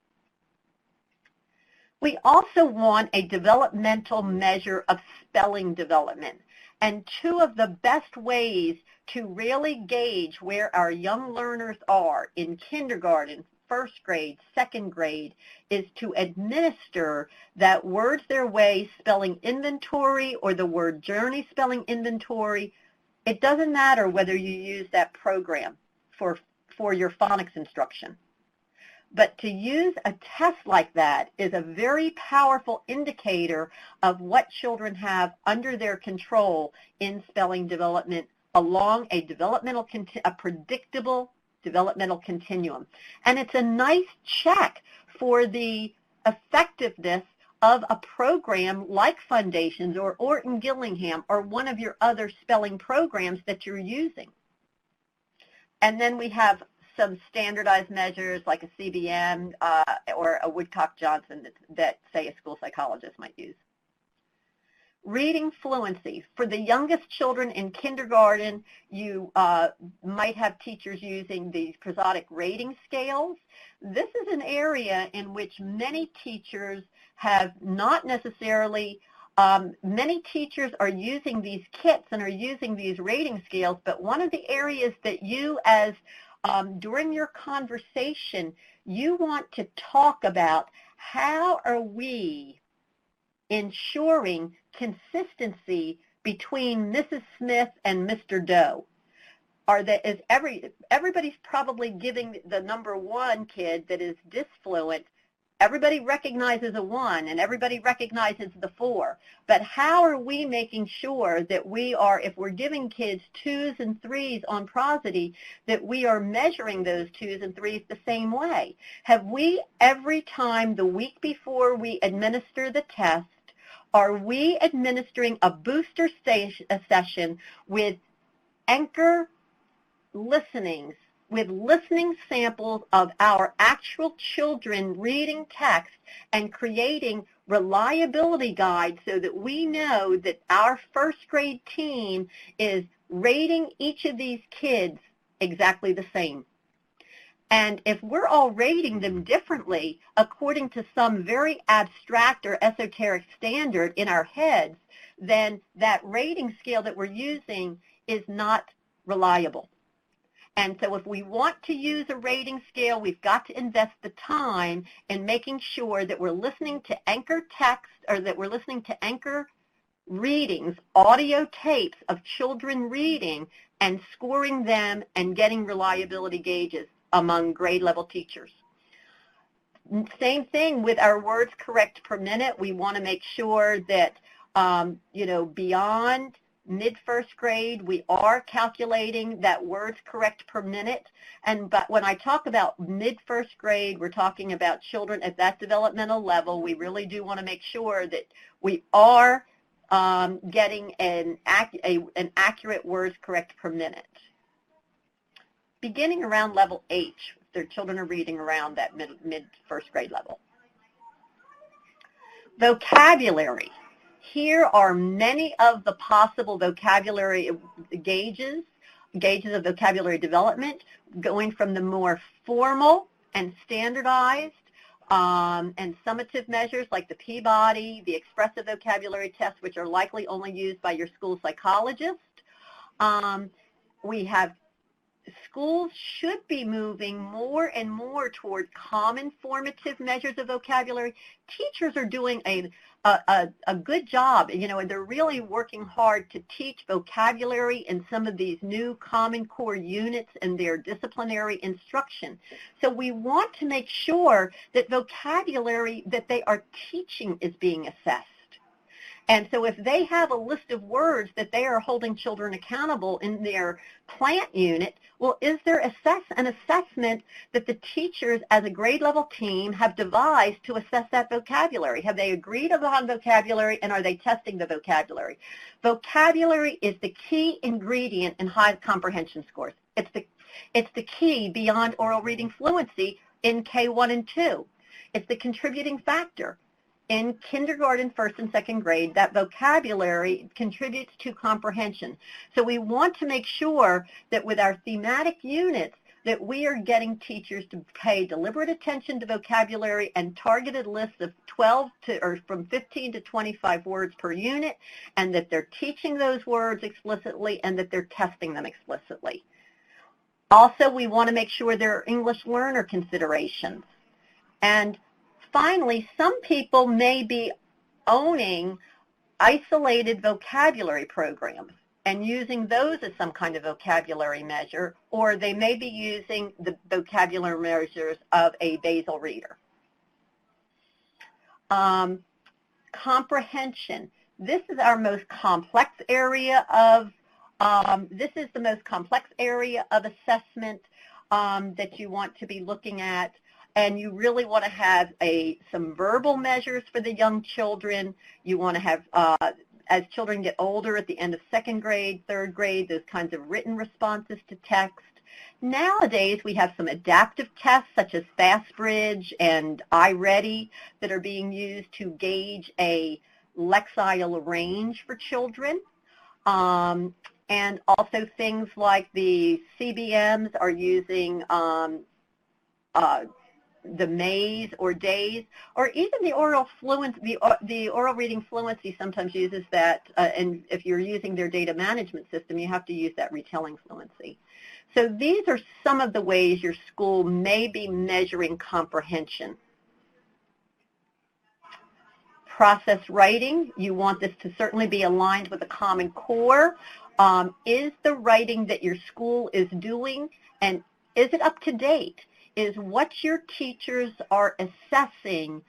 We also want a developmental measure of spelling development. And two of the best ways to really gauge where our young learners are in kindergarten, first grade, second grade, is to administer that Words Their Way spelling inventory or the word journey spelling inventory. It doesn't matter whether you use that program for for your phonics instruction. But to use a test like that is a very powerful indicator of what children have under their control in spelling development along a predictable developmental continuum. And it's a nice check for the effectiveness of a program like Foundations or Orton Gillingham or one of your other spelling programs that you're using. And then we have some standardized measures like a CBM or a Woodcock-Johnson that, say, a school psychologist might use. Reading fluency. For the youngest children in kindergarten, you might have teachers using these prosodic rating scales. This is an area in which many teachers have not necessarily, many teachers are using these kits and are using these rating scales, but one of the areas that you as during your conversation, you want to talk about how are we ensuring consistency between Mrs. Smith and Mr. Doe. Everybody's probably giving the number 1 kid that is disfluent, everybody recognizes a 1 and everybody recognizes the 4. But how are we making sure that we are, if we're giving kids 2s and 3s on prosody, that we are measuring those 2s and 3s the same way? Have we, every time the week before we administer the test, are we administering a booster session with anchor listenings, with listening samples of our actual children reading text and creating reliability guides so that we know that our first grade team is rating each of these kids exactly the same? And if we're all rating them differently according to some very abstract or esoteric standard in our heads, then that rating scale that we're using is not reliable. And so if we want to use a rating scale, we've got to invest the time in making sure that we're listening to anchor text, or that we're listening to anchor readings, audio tapes of children reading, and scoring them and getting reliability gauges among grade level teachers. Same thing with our words correct per minute. We want to make sure that, beyond mid-first grade, we are calculating that words correct per minute. But when I talk about mid-first grade, we're talking about children at that developmental level. We really do want to make sure that we are getting an accurate words correct per minute. Beginning around level H, their children are reading around that mid-first grade level. Vocabulary. Here are many of the possible vocabulary gauges of vocabulary development, going from the more formal and standardized and summative measures like the Peabody, the expressive vocabulary tests, which are likely only used by your school psychologist. We have schools should be moving more and more toward common formative measures of vocabulary. Teachers are doing a good job, and they're really working hard to teach vocabulary in some of these new Common Core units in their disciplinary instruction. So we want to make sure that vocabulary that they are teaching is being assessed. And so if they have a list of words that they are holding children accountable in their plant unit, well, is there an assessment that the teachers as a grade level team have devised to assess that vocabulary? Have they agreed upon vocabulary, and are they testing the vocabulary? Vocabulary is the key ingredient in high comprehension scores. It's the key beyond oral reading fluency in K1 and 2. It's the contributing factor. In kindergarten, first and second grade, that vocabulary contributes to comprehension. So we want to make sure that with our thematic units that we are getting teachers to pay deliberate attention to vocabulary and targeted lists of from 15 to 25 words per unit, and that they're teaching those words explicitly and that they're testing them explicitly. Also, we want to make sure there are English learner considerations. And finally, some people may be owning isolated vocabulary programs, and using those as some kind of vocabulary measure, or they may be using the vocabulary measures of a basal reader. Comprehension. This is our most complex area of assessment that you want to be looking at, and you really want to have some verbal measures for the young children. You want to have, as children get older at the end of second grade, third grade, those kinds of written responses to text. Nowadays, we have some adaptive tests such as FastBridge and iReady that are being used to gauge a lexial range for children. And also things like the CBMs are using the maze or days, or even the oral fluency, the oral reading fluency sometimes uses that, and if you're using their data management system, you have to use that retelling fluency. So these are some of the ways your school may be measuring comprehension. Process writing, you want this to certainly be aligned with a Common Core. Is the writing that your school is doing, and is it up to date? Is what your teachers are assessing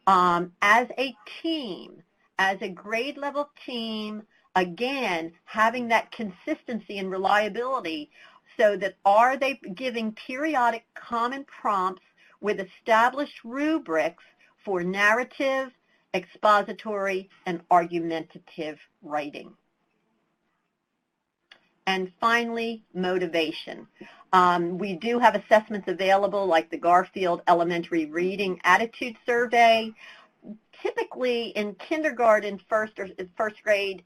as a team, as a grade level team, again, having that consistency and reliability, so that are they giving periodic common prompts with established rubrics for narrative, expository, and argumentative writing. And finally, motivation. We do have assessments available like the Garfield Elementary Reading Attitude Survey. Typically in kindergarten, first grade,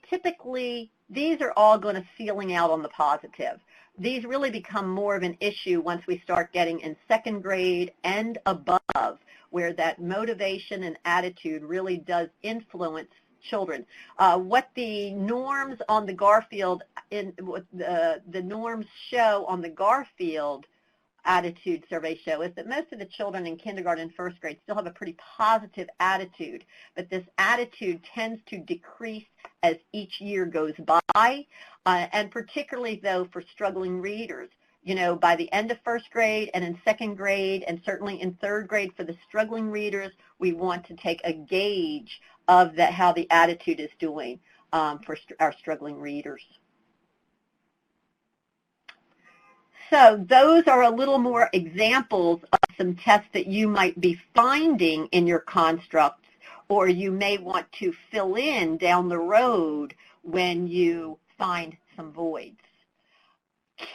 typically these are all going to ceiling out on the positive. These really become more of an issue once we start getting in second grade and above, where that motivation and attitude really does influence children. What the norms on the Garfield, the norms show on the Garfield attitude survey show is that most of the children in kindergarten and first grade still have a pretty positive attitude, but this attitude tends to decrease as each year goes by, and particularly though for struggling readers. You know, by the end of first grade and in second grade and certainly in third grade for the struggling readers, we want to take a gauge of that, how the attitude is doing for our struggling readers. So those are a little more examples of some tests that you might be finding in your constructs, or you may want to fill in down the road when you find some voids.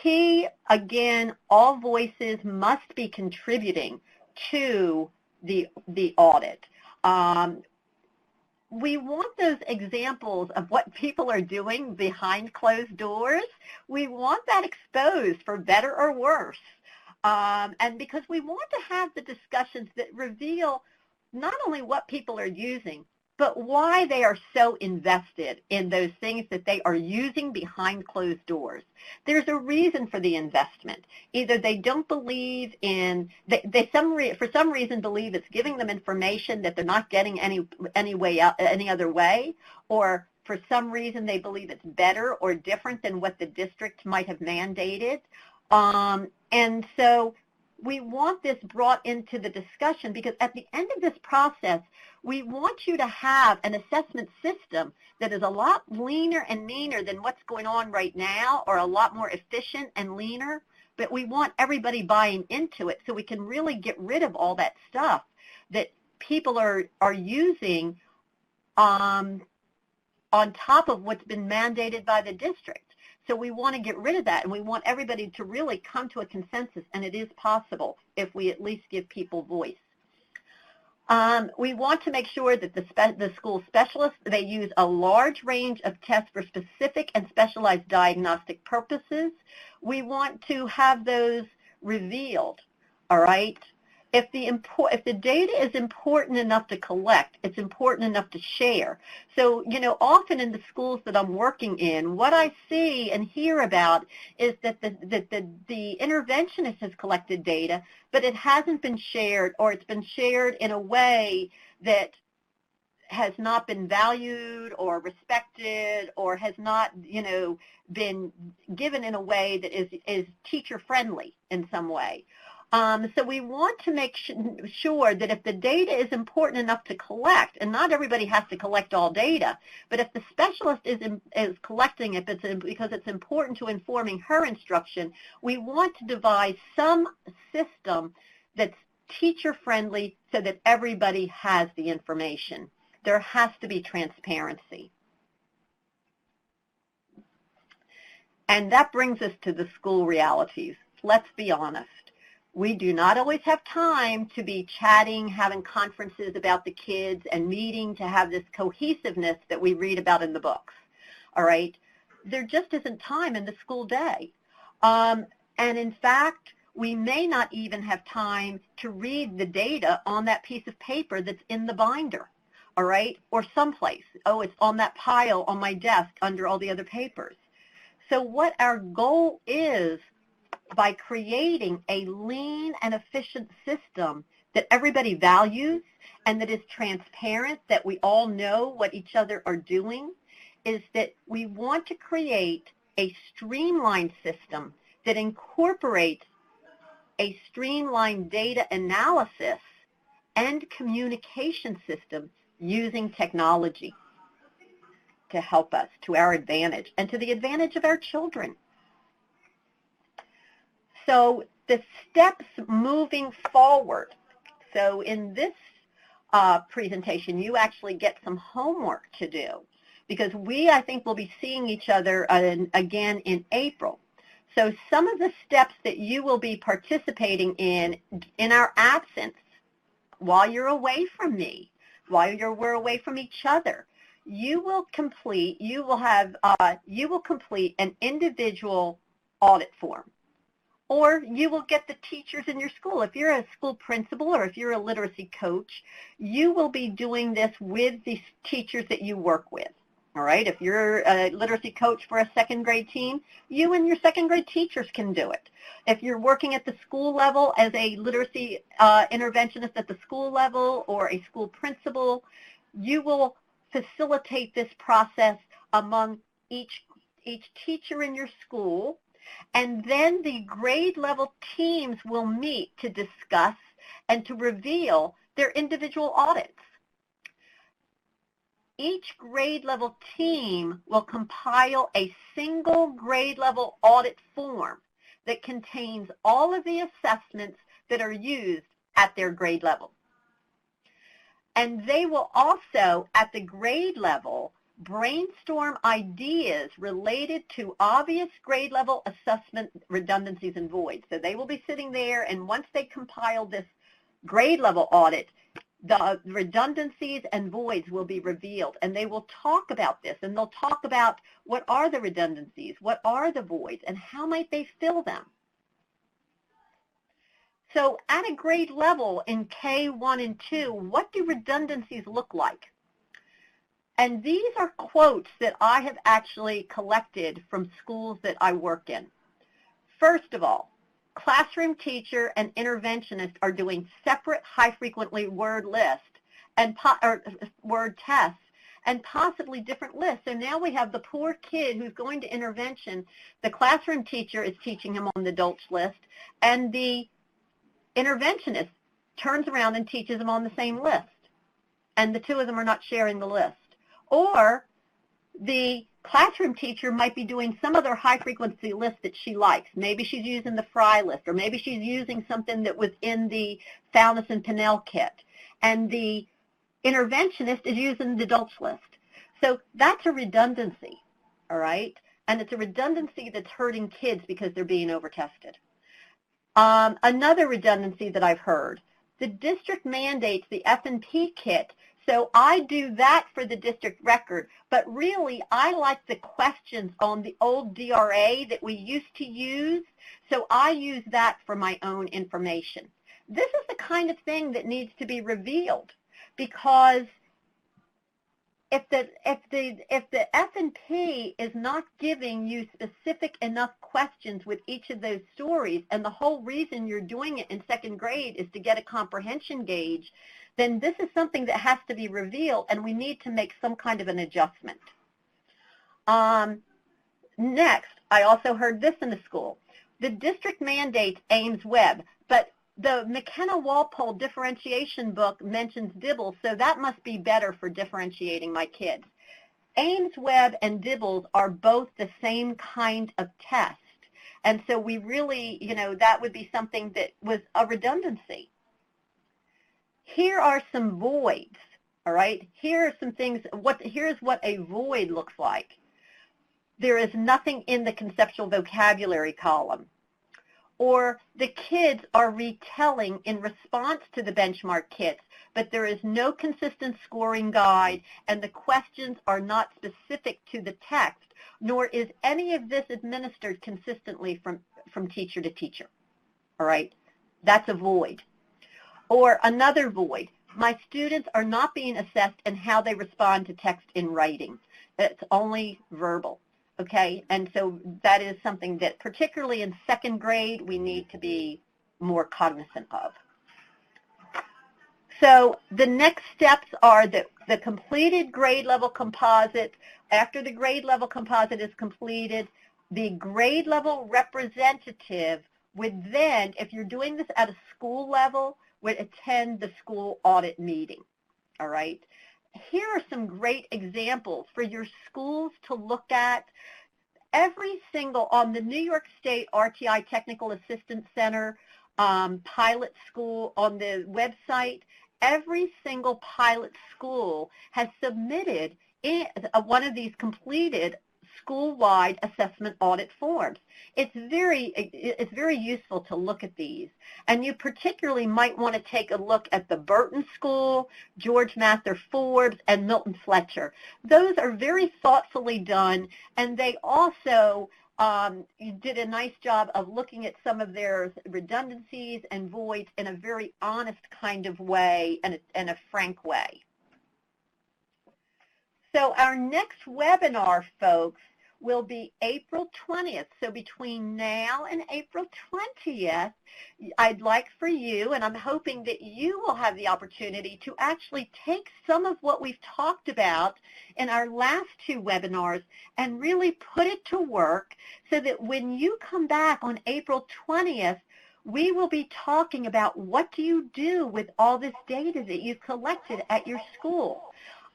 Key, again, all voices must be contributing to the audit. We want those examples of what people are doing behind closed doors. We want that exposed for better or worse. And because we want to have the discussions that reveal not only what people are using, but why they are so invested in those things that they are using behind closed doors. There's a reason for the investment. Either they don't believe in, for some reason believe it's giving them information that they're not getting any other way, or for some reason they believe it's better or different than what the district might have mandated. And so we want this brought into the discussion, because at the end of this process, we want you to have an assessment system that is a lot leaner and meaner than what's going on right now, or a lot more efficient and leaner, but we want everybody buying into it so we can really get rid of all that stuff that people are using on top of what's been mandated by the district. So we want to get rid of that, and we want everybody to really come to a consensus, and it is possible if we at least give people voice. We want to make sure that the school specialists, they use a large range of tests for specific and specialized diagnostic purposes. We want to have those revealed, all right? If the data is important enough to collect, it's important enough to share. So, you know, often in the schools that I'm working in, what I see and hear about is that the interventionist has collected data, but it hasn't been shared, or it's been shared in a way that has not been valued or respected or has not, been given in a way that is teacher-friendly in some way. So we want to make sure that if the data is important enough to collect, and not everybody has to collect all data, but if the specialist is collecting it because it's important to informing her instruction, we want to devise some system that's teacher-friendly so that everybody has the information. There has to be transparency. And that brings us to the school realities. Let's be honest. We do not always have time to be chatting, having conferences about the kids, and meeting to have this cohesiveness that we read about in the books, all right? There just isn't time in the school day. And in fact, we may not even have time to read the data on that piece of paper that's in the binder, all right, or someplace. Oh, it's on that pile on my desk under all the other papers. So what our goal is, by creating a lean and efficient system that everybody values and that is transparent, that we all know what each other are doing, is that we want to create a streamlined system that incorporates a streamlined data analysis and communication system using technology to help us to our advantage and to the advantage of our children. So the steps moving forward. So in this presentation, you actually get some homework to do because I think, will be seeing each other again in April. So some of the steps that you will be participating in our absence, while you're away from me, while we're away from each other, you will complete an individual audit form. Or you will get the teachers in your school. If you're a school principal or if you're a literacy coach, you will be doing this with the teachers that you work with. All right? If you're a literacy coach for a second grade team, you and your second grade teachers can do it. If you're working at the school level as a literacy interventionist at the school level or a school principal, you will facilitate this process among each teacher in your school. And then the grade level teams will meet to discuss and to reveal their individual audits. Each grade level team will compile a single grade level audit form that contains all of the assessments that are used at their grade level. And they will also, at the grade level, brainstorm ideas related to obvious grade level assessment redundancies and voids. So they will be sitting there, and once they compile this grade level audit, the redundancies and voids will be revealed, and they will talk about this, and they'll talk about what are the redundancies, what are the voids, and how might they fill them. So at a grade level in K1 and 2, what do redundancies look like? And these are quotes that I have actually collected from schools that I work in. First of all, classroom teacher and interventionist are doing separate high-frequently word lists and word tests and possibly different lists. So now we have the poor kid who's going to intervention. The classroom teacher is teaching him on the Dolch list, and the interventionist turns around and teaches him on the same list. And the two of them are not sharing the list. Or the classroom teacher might be doing some other high-frequency list that she likes. Maybe she's using the Fry list, or maybe she's using something that was in the Foulness and Pinnell kit. And the interventionist is using the Dolch list. So that's a redundancy, all right? And it's a redundancy that's hurting kids because they're being over-tested. Another redundancy that I've heard, the district mandates the F&P kit. So I do that for the district record, but really I like the questions on the old DRA that we used to use, so I use that for my own information. This is the kind of thing that needs to be revealed, because if the F&P is not giving you specific enough questions with each of those stories, and the whole reason you're doing it in second grade is to get a comprehension gauge, then this is something that has to be revealed, and we need to make some kind of an adjustment. Next, I also heard this in the school. The district mandates Ames Web, but the McKenna-Walpole differentiation book mentions DIBELS, so that must be better for differentiating my kids. Ames Web and DIBELS are both the same kind of test, and so we really, that would be something that was a redundancy. Here are some voids, all right? Here are some things, here's what a void looks like. There is nothing in the conceptual vocabulary column. Or the kids are retelling in response to the benchmark kits, but there is no consistent scoring guide, and the questions are not specific to the text, nor is any of this administered consistently from teacher to teacher. All right? That's a void. Or another void. My students are not being assessed in how they respond to text in writing. It's only verbal. Okay, and so that is something that particularly in second grade we need to be more cognizant of. So the next steps are the completed grade level composite. After the grade level composite is completed, the grade level representative would then, if you're doing this at a school level, would attend the school audit meeting. All right. Here are some great examples for your schools to look at. Every single, on the New York State RTI Technical Assistance Center pilot school on the website, every single pilot school has submitted one of these completed school-wide assessment audit forms. It's very useful to look at these. And you particularly might want to take a look at the Burton School, George Mather Forbes, and Milton Fletcher. Those are very thoughtfully done, and they also did a nice job of looking at some of their redundancies and voids in a very honest kind of way and a frank way. So our next webinar, folks, will be April 20th. So between now and April 20th, I'd like for you, and I'm hoping that you will have the opportunity to actually take some of what we've talked about in our last two webinars and really put it to work so that when you come back on April 20th, we will be talking about what do you do with all this data that you've collected at your school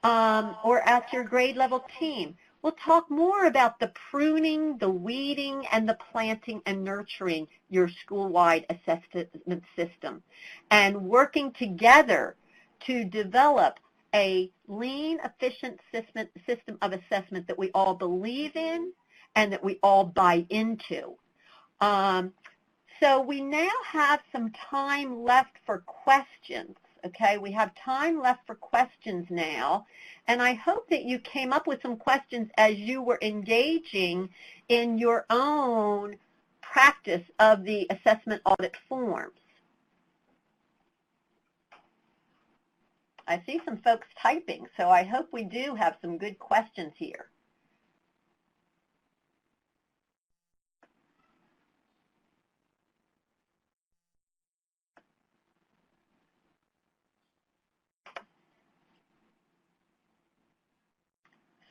or at your grade level team. We'll talk more about the pruning, the weeding, and the planting and nurturing your school-wide assessment system, and working together to develop a lean, efficient system of assessment that we all believe in and that we all buy into. So we now have some time left for questions. Okay, we have time left for questions now, and I hope that you came up with some questions as you were engaging in your own practice of the assessment audit forms. I see some folks typing, so I hope we do have some good questions here.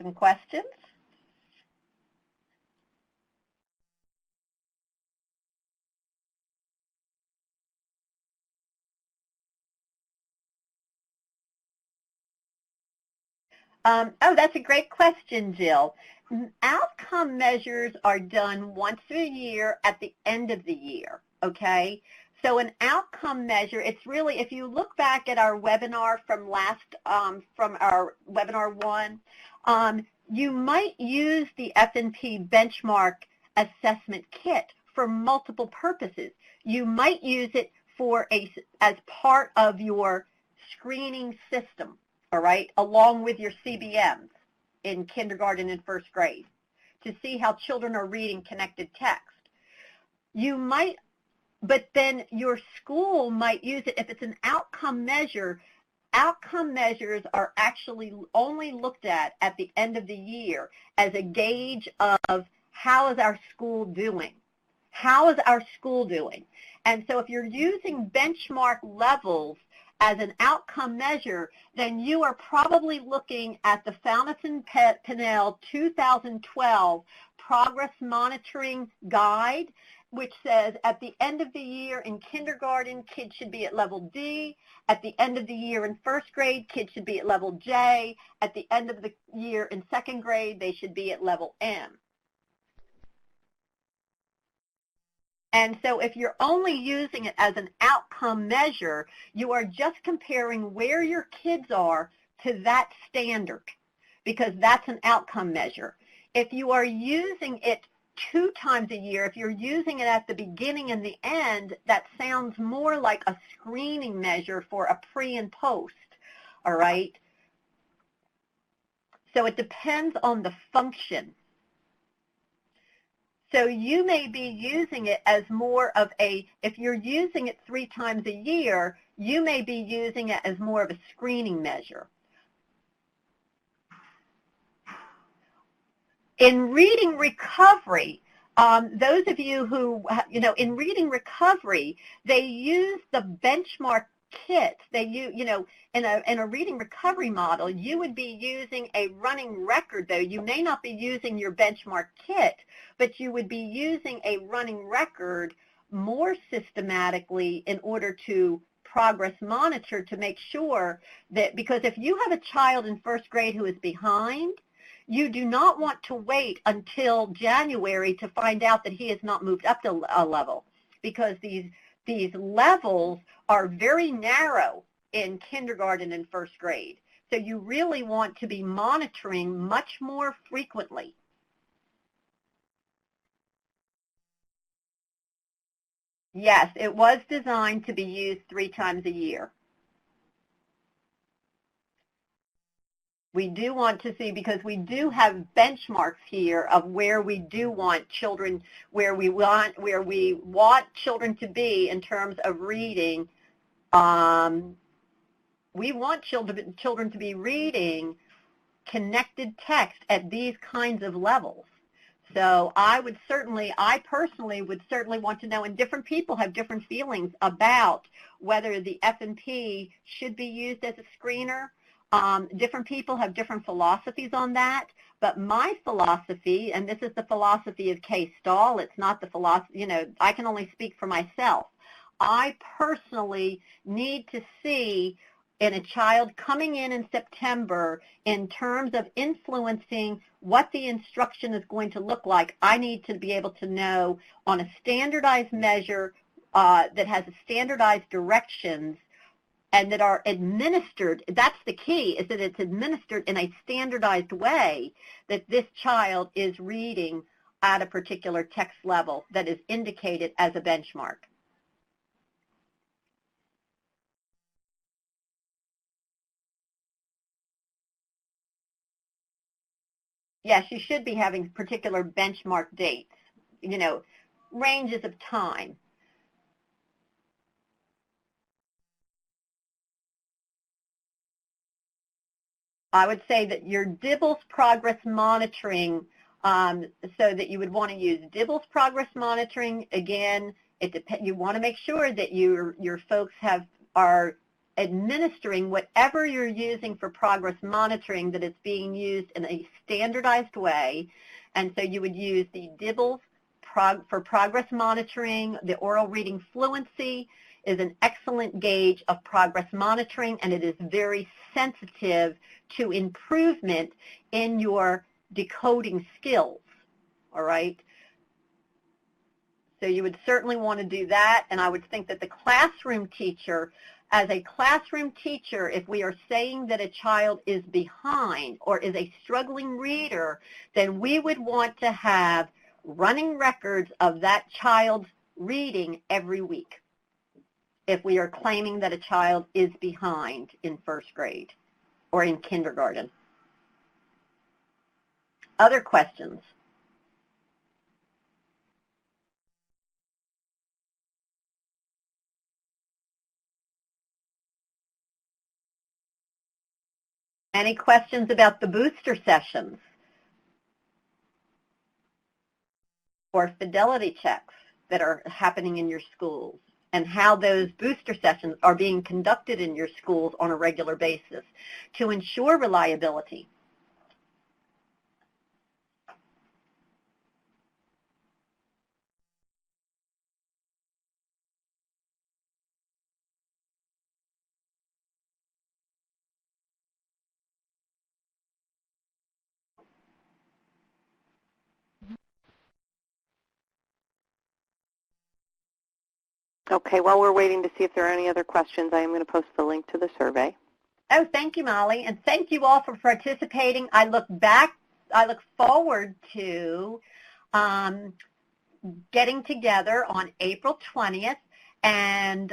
Some questions? Oh, that's a great question, Jill. Outcome measures are done once a year at the end of the year, okay? So an outcome measure, it's really, if you look back at our webinar from from our webinar 1, you might use the F&P benchmark assessment kit for multiple purposes. You might use it as part of your screening system, all right, along with your CBMs in kindergarten and first grade to see how children are reading connected text. You might, but then your school might use it if it's an outcome measure. Outcome measures are actually only looked at the end of the year as a gauge of how is our school doing? How is our school doing? And so if you're using benchmark levels as an outcome measure, then you are probably looking at the Fountain-Pinnell 2012 Progress Monitoring Guide, which says at the end of the year in kindergarten, kids should be at level D. At the end of the year in first grade, kids should be at level J. At the end of the year in second grade, they should be at level M. And so if you're only using it as an outcome measure, you are just comparing where your kids are to that standard, because that's an outcome measure. If you are using it 2 times a year, if you're using it at the beginning and the end, that sounds more like a screening measure for a pre and post, all right? So it depends on the function. So you may be using it as more of a, if you're using it 3 times a year, you may be using it as more of a screening measure. In reading recovery, those of you who, in reading recovery, they use the benchmark kit. They use, in a reading recovery model, you would be using a running record, though. You may not be using your benchmark kit, but you would be using a running record more systematically in order to progress monitor to make sure that, because if you have a child in first grade who is behind, you do not want to wait until January to find out that he has not moved up to a level, because these levels are very narrow in kindergarten and first grade. So you really want to be monitoring much more frequently. Yes, it was designed to be used 3 times a year. We do want to see, because we do have benchmarks here of where we do want children, where we want children to be in terms of reading. We want children to be reading connected text at these kinds of levels. So I personally would certainly want to know, and different people have different feelings about whether the F&P should be used as a screener. Different people have different philosophies on that, but my philosophy, and this is the philosophy of K-Stall, it's not the philosophy, I can only speak for myself. I personally need to see in a child coming in September, in terms of influencing what the instruction is going to look like, I need to be able to know on a standardized measure that has standardized directions and that are administered. That's the key, is that it's administered in a standardized way, that this child is reading at a particular text level that is indicated as a benchmark. Yes, you should be having particular benchmark dates, ranges of time. I would say that your DIBELS progress monitoring, so that you would want to use DIBELS progress monitoring. Again, you want to make sure that your folks are administering whatever you're using for progress monitoring, that it's being used in a standardized way. And so you would use the DIBELS for progress monitoring. The oral reading fluency is an excellent gauge of progress monitoring, and it is very sensitive to improvement in your decoding skills, all right? So you would certainly want to do that, and I would think that the classroom teacher, as a classroom teacher, if we are saying that a child is behind or is a struggling reader, then we would want to have running records of that child's reading every week if we are claiming that a child is behind in first grade or in kindergarten. Other questions? Any questions about the booster sessions or fidelity checks that are happening in your schools? and how those booster sessions are being conducted in your schools on a regular basis to ensure reliability. Okay, while we're waiting to see if there are any other questions, I am going to post the link to the survey. Oh, thank you, Molly, and thank you all for participating. I look forward to getting together on April 20th and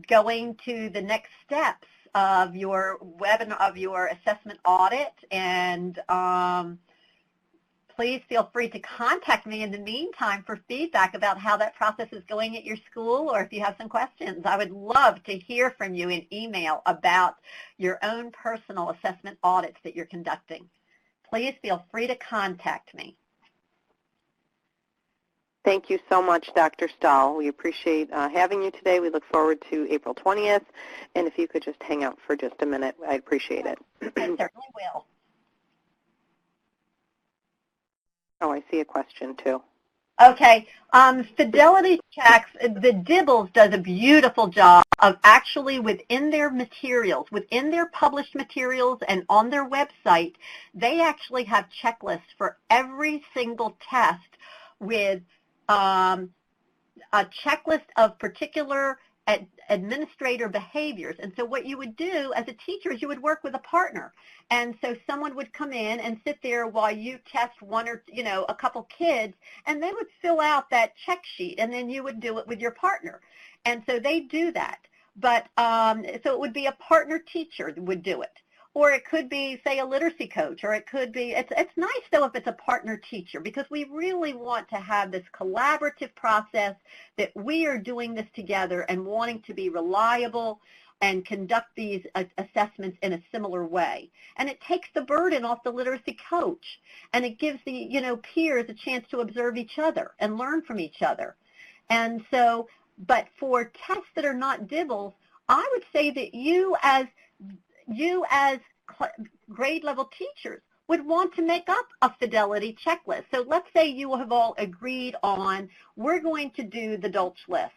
going to the next steps of your webinar, of your assessment audit, and please feel free to contact me in the meantime for feedback about how that process is going at your school, or if you have some questions. I would love to hear from you in email about your own personal assessment audits that you're conducting. Please feel free to contact me. Thank you so much, Dr. Stahl. We appreciate having you today. We look forward to April 20th. And if you could just hang out for just a minute, I'd appreciate it. I certainly will. Oh, I see a question, too. Okay, fidelity checks, the DIBELS does a beautiful job of actually within their materials, within their published materials and on their website, they actually have checklists for every single test with a checklist of particular administrator behaviors. And so what you would do as a teacher is you would work with a partner. And so someone would come in and sit there while you test one or, a couple kids, and they would fill out that check sheet, and then you would do it with your partner. And so they do that. But so it would be a partner teacher that would do it. Or it could be, say, a literacy coach, or it could be, it's nice, though, if it's a partner teacher, because we really want to have this collaborative process that we are doing this together and wanting to be reliable and conduct these assessments in a similar way. And it takes the burden off the literacy coach, and it gives the, peers a chance to observe each other and learn from each other. And so, but for tests that are not DIBELS, I would say that you as grade level teachers would want to make up a fidelity checklist. So let's say you have all agreed on, we're going to do the Dolch list,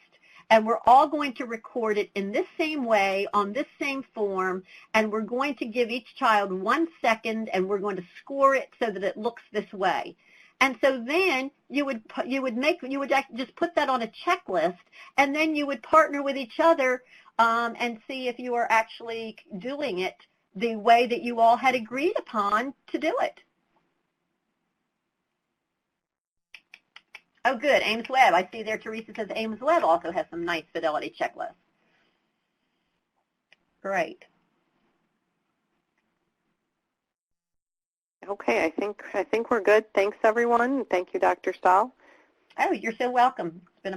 and we're all going to record it in this same way on this same form, and we're going to give each child 1 second, and we're going to score it so that it looks this way. And so then you would just put that on a checklist, and then you would partner with each other and see if you are actually doing it the way that you all had agreed upon to do it. Oh, good. Ames Web. I see there Teresa says Ames Web also has some nice fidelity checklists. Great. Okay, I think we're good. Thanks, everyone. Thank you, Dr. Stahl. Oh, you're so welcome. It's been a